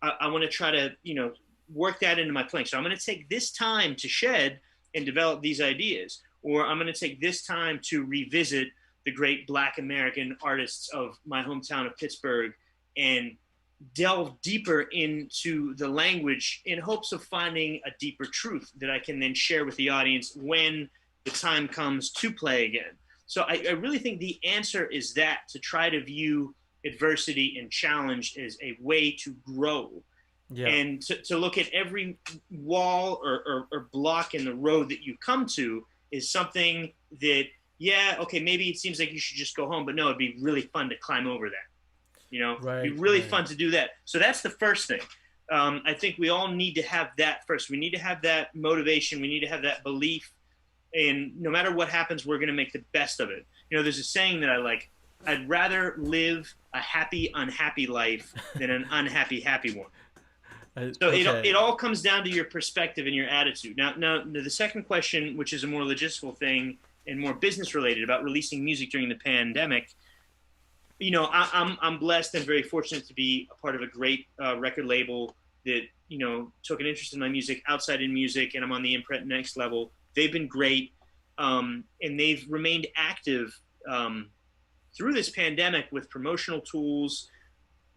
S2: I want to try to, work that into my playing. So I'm going to take this time to shed and develop these ideas, or I'm going to take this time to revisit the great Black American artists of my hometown of Pittsburgh and delve deeper into the language in hopes of finding a deeper truth that I can then share with the audience when the time comes to play again. So I really think the answer is that, to try to view adversity and challenge as a way to grow,
S1: Yeah.
S2: and to look at every wall or block in the road that you come to is something that, yeah, okay, maybe it seems like you should just go home, but no, it'd be really fun to climb over that. It'd be
S1: Right.
S2: really
S1: Right.
S2: fun to do that. So that's the first thing. I think we all need to have that first. We need to have that motivation. We need to have that belief. And no matter what happens, we're going to make the best of it. There's a saying that I like: I'd rather live a happy, unhappy life than an unhappy, happy one. So
S1: Okay.
S2: it all comes down to your perspective and your attitude. Now, the second question, which is a more logistical thing and more business related, about releasing music during the pandemic, I'm blessed and very fortunate to be a part of a great record label that took an interest in my music outside in music, and I'm on the imprint next level. They've been great, and they've remained active through this pandemic with promotional tools.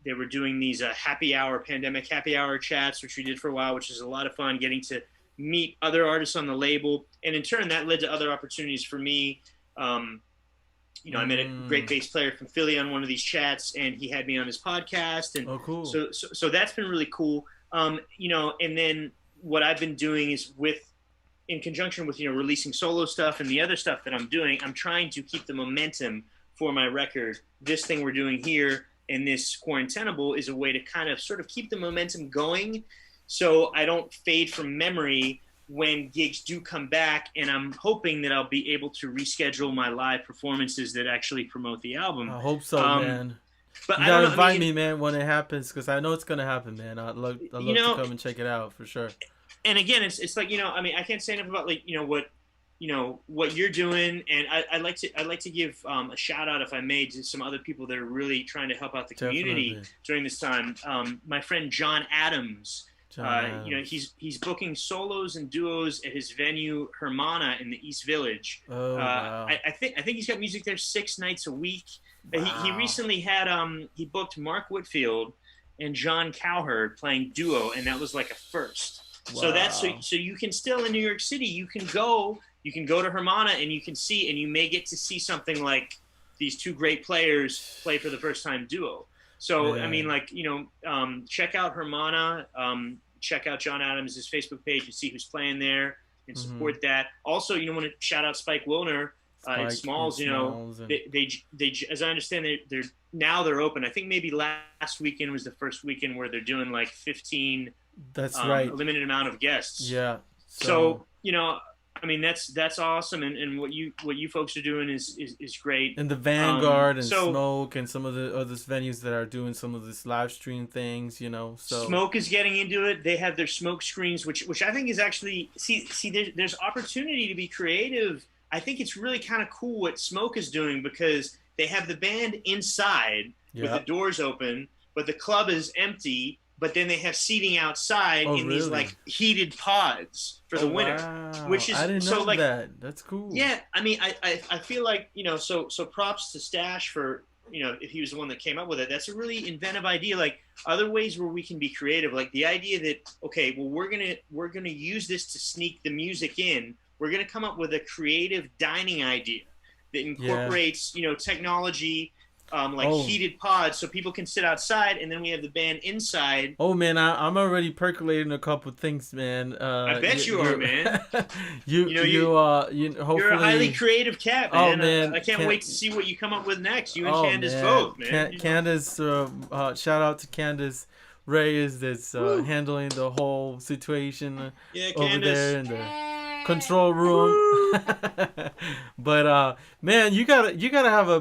S2: They were doing these pandemic happy hour chats, which we did for a while, which is a lot of fun, getting to meet other artists on the label, and in turn that led to other opportunities for me. I met a great
S1: Mm.
S2: bass player from Philly on one of these chats, and he had me on his podcast, and
S1: Oh, cool.
S2: so that's been really cool. And then what I've been doing is with in conjunction with releasing solo stuff and the other stuff that I'm doing, I'm trying to keep the momentum for my record. This thing we're doing here in this Quarantenable is a way to kind of sort of keep the momentum going, so I don't fade from memory when gigs do come back. And I'm hoping that I'll be able to reschedule my live performances that actually promote the album.
S1: I hope so,
S2: Um,
S1: man.
S2: but
S1: You
S2: I don't
S1: gotta
S2: know. I
S1: invite
S2: mean,
S1: me, man, when it happens, because I know it's gonna happen, man. I'd
S2: you
S1: love to
S2: know,
S1: come and check it out for sure.
S2: and again, it's like I mean, I can't say enough about like what you're doing, and I'd like to give a shout out, if I may, to some other people that are really trying to help out the community
S1: Definitely,
S2: during this time. My friend John Adams,
S1: John Adams.
S2: he's booking solos and duos at his venue Hermana in the East Village.
S1: Oh wow,
S2: I think he's got music there 6 nights a week. He
S1: wow,
S2: recently had he booked Mark Whitfield and John Cowherd playing duo, and that was like a first. So that's
S1: wow.
S2: so you can still in New York City, you can go to Hermana and you can see, and you may get to see something like these two great players play for the first time duo. So I mean,
S1: Man.
S2: like check out Hermana, check out John Adams' Facebook page and see who's playing there and
S1: Mm-hmm.
S2: support that. Also, want to shout out Spike Wilner at
S1: Spike and
S2: Smalls.
S1: Smalls and
S2: They as I understand, they're open. I think maybe last weekend was the first weekend where they're doing like 15
S1: that's
S2: a
S1: right.
S2: limited amount of guests.
S1: Yeah.
S2: So
S1: So
S2: I mean that's awesome, and what you folks are doing is great.
S1: and the Vanguard and
S2: So
S1: Smoke and some of the other venues that are doing some of this live stream things, So
S2: Smoke is getting into it. They have their smoke screens, which I think is actually there's opportunity to be creative. I think it's really kind of cool what Smoke is doing, because they have the band inside with the
S1: yeah.
S2: doors open, but the club is empty. But then they have seating outside
S1: Oh
S2: in these
S1: really?
S2: like heated pods for
S1: Oh
S2: the winter,
S1: wow.
S2: which
S1: I
S2: is
S1: didn't
S2: so
S1: know
S2: like
S1: that. That's cool.
S2: yeah. I mean, I feel like so props to Stash for if he was the one that came up with it. That's a really inventive idea. Like other ways where we can be creative, like the idea that okay, well we're gonna use this to sneak the music in. We're gonna come up with a creative dining idea that
S1: Yeah.
S2: incorporates technology, like
S1: Oh.
S2: heated pods, so people can sit outside, and then we have the band inside.
S1: Oh man, I'm already percolating a couple things, man.
S2: I bet you are, man.
S1: You
S2: You know you You're a highly
S1: hopefully.
S2: creative cat,
S1: Oh
S2: man.
S1: man,
S2: I can't wait to see what you come up with next. You and
S1: Oh
S2: Candace
S1: man,
S2: both, man.
S1: Candace, shout out to Candace Reyes that's
S2: Woo.
S1: handling the whole situation
S2: Yeah,
S1: over
S2: Candace.
S1: there in the control room.
S2: Woo.
S1: But man, you gotta have a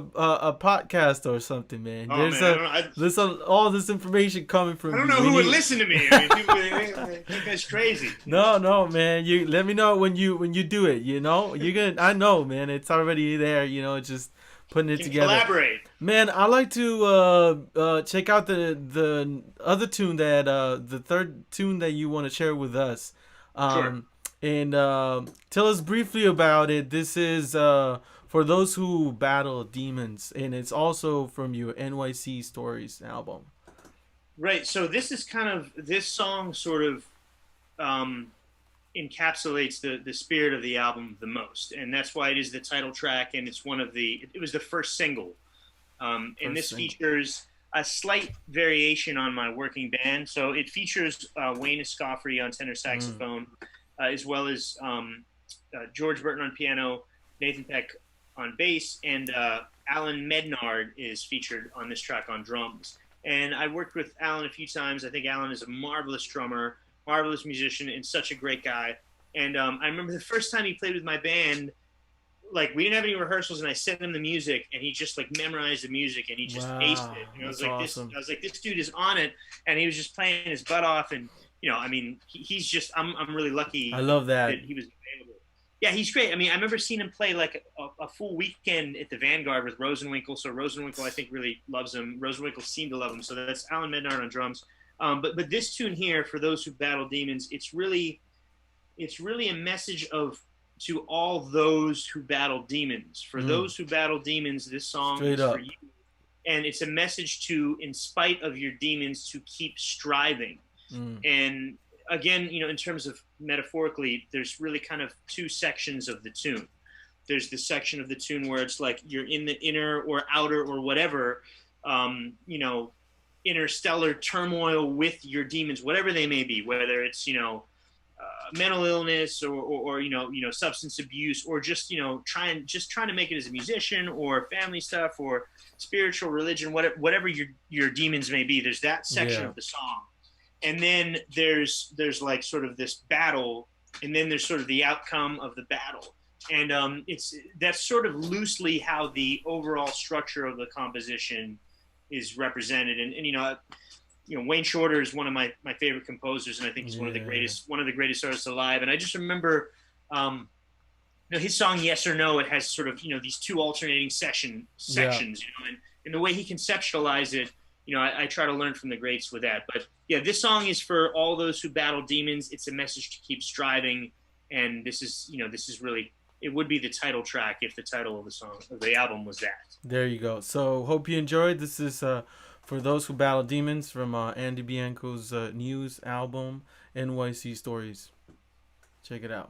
S1: podcast or something, man.
S2: Oh man,
S1: All this information coming
S2: I
S1: from
S2: don't
S1: you.
S2: know
S1: We
S2: who would
S1: need-
S2: listen to me. I mean, people they think that's crazy.
S1: No, man. You let me know when you do it. I know, man. It's already there. Just putting it
S2: Can
S1: together.
S2: collaborate.
S1: Man, I like to check out the other tune that the third tune that you want to share with us,
S2: Sure.
S1: and tell us briefly about it. This is for those who battle demons, and it's also from your NYC Stories album.
S2: Right. So this song sort of um, encapsulates the spirit of the album the most, and that's why it is the title track, and it's it was the first single. And
S1: First
S2: this
S1: single.
S2: features a slight variation on my working band. So it features Wayne Escoffrey on tenor saxophone, as well as George Burton on piano, Nathan Peck on bass, and Alan Mednard is featured on this track on drums. And I worked with Alan a few times. I think Alan is a marvelous drummer, marvelous musician, and such a great guy. And I remember the first time he played with my band, like we didn't have any rehearsals, and I sent him the music, and he just like memorized the music, and he just aced it. And I was
S1: that's
S2: like,
S1: awesome.
S2: this dude is on it, and he was just playing his butt off, and I mean, he's just, I'm really lucky
S1: I love that.
S2: he was available. Yeah, he's great. I mean, I remember seeing him play like a full weekend at the Vanguard with Rosenwinkel. So Rosenwinkel, I think, really loves him. Rosenwinkel seemed to love him. So that's Alan Mednard on drums. But this tune here, for those who battle demons, it's really a message to all those who battle demons. For those who battle demons, this song
S1: Straight
S2: is
S1: up.
S2: for you. And it's a message to, in spite of your demons, to keep striving. And again, in terms of metaphorically, there's really kind of two sections of the tune. There's the section of the tune where it's like you're in the inner or outer or whatever, interstellar turmoil with your demons, whatever they may be, whether it's, mental illness or substance abuse, or just trying to make it as a musician, or family stuff, or spiritual religion, whatever your demons may be. There's that section
S1: Yeah.
S2: of the song, and then there's like sort of this battle, and then there's sort of the outcome of the battle. And that's sort of loosely how the overall structure of the composition is represented. And Wayne Shorter is one of my favorite composers, and I think he's one of the greatest artists alive. And I just remember, his song "Yes or No." It has sort of these two alternating sections, and the way he conceptualized it, I try to learn from the greats with that. But yeah, this song is for all those who battle demons. It's a message to keep striving, and this is really. It would be the title track if the title of the album was that.
S1: There you go. So hope you enjoyed. This is for those who battle demons from Andy Bianco's news album, NYC Stories. Check it out.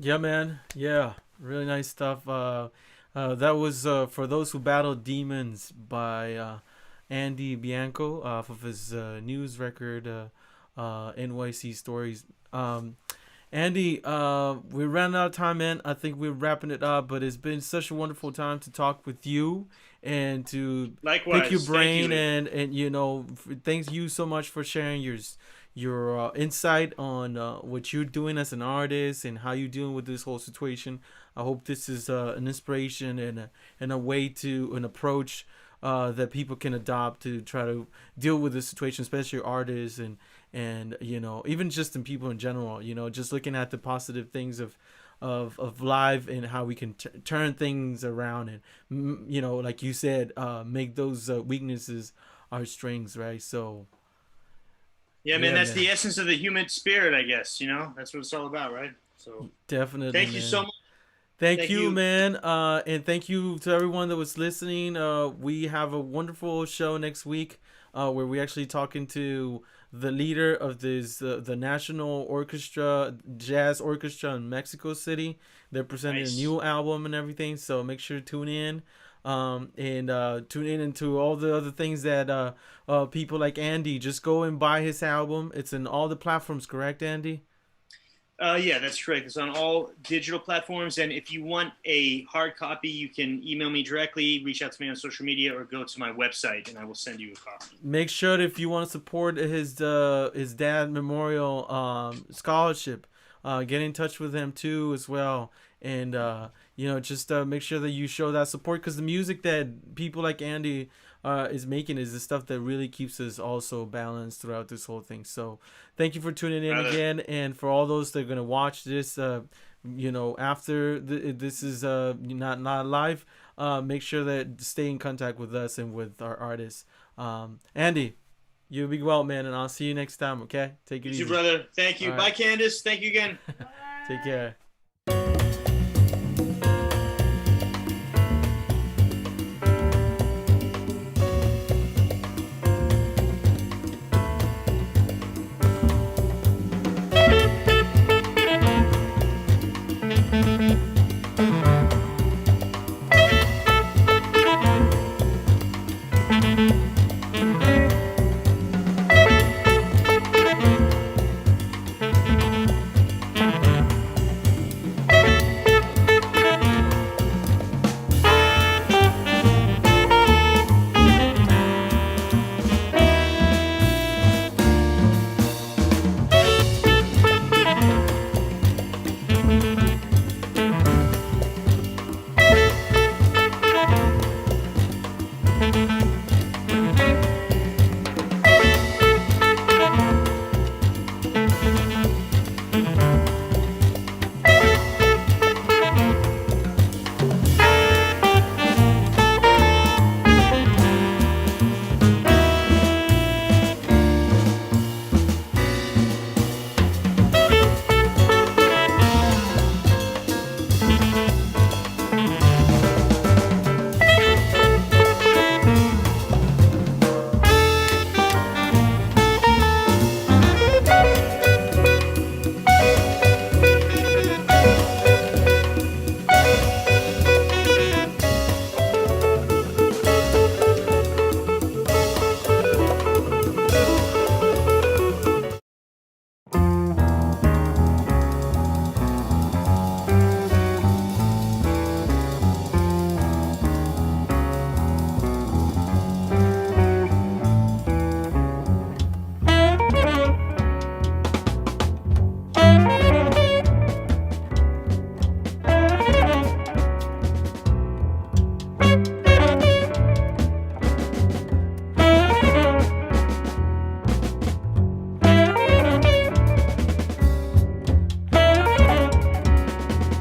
S1: Yeah, man. Yeah, really nice stuff. That was For Those Who Battle Demons by Andy Bianco off of his news record, NYC Stories. Andy, we ran out of time, man. I think we're wrapping it up, but it's been such a wonderful time to talk with you and to pick your
S2: Likewise, thank
S1: brain
S2: you.
S1: and thanks you so much for sharing your insight on what you're doing as an artist and how you're dealing with this whole situation. I hope this is an inspiration and a way to an approach that people can adopt to try to deal with this situation, especially artists and even just in people in general. Just looking at the positive things of life and how we can turn things around and like you said, make those weaknesses our strengths, right? So
S2: Yeah, man,
S1: yeah,
S2: that's
S1: man.
S2: the essence of the human spirit, I guess. That's what it's all about, right? So,
S1: Definitely,
S2: thank you so
S1: man.
S2: much.
S1: Thank
S2: Thank
S1: you,
S2: you.
S1: man. And thank you to everyone that was listening. We have a wonderful show next week where we actually talking to the leader of the National Orchestra, Jazz Orchestra in Mexico City. They're presenting a
S2: Nice.
S1: new album and everything. So make sure to tune in. And tune in into all the other things that people like Andy just go and buy his album. It's in all the platforms, correct, Andy?
S2: Yeah, that's correct. It's on all digital platforms. And if you want a hard copy, you can email me directly, reach out to me on social media, or go to my website, and I will send you a copy.
S1: Make sure that if you want to support his dad memorial scholarship, get in touch with him too as well, and just make sure that you show that support because the music that people like Andy is making is the stuff that really keeps us also balanced throughout this whole thing. So thank you for tuning in
S2: Brother,
S1: again, and for all those that are gonna watch this, after this is not live, make sure that stay in contact with us and with our artists. Andy, you be well, man, and I'll see you next time. Okay, take it
S2: you too,
S1: easy.
S2: brother. Thank
S1: All
S2: you.
S1: right,
S2: Bye, Candace. Thank you again.
S1: take care.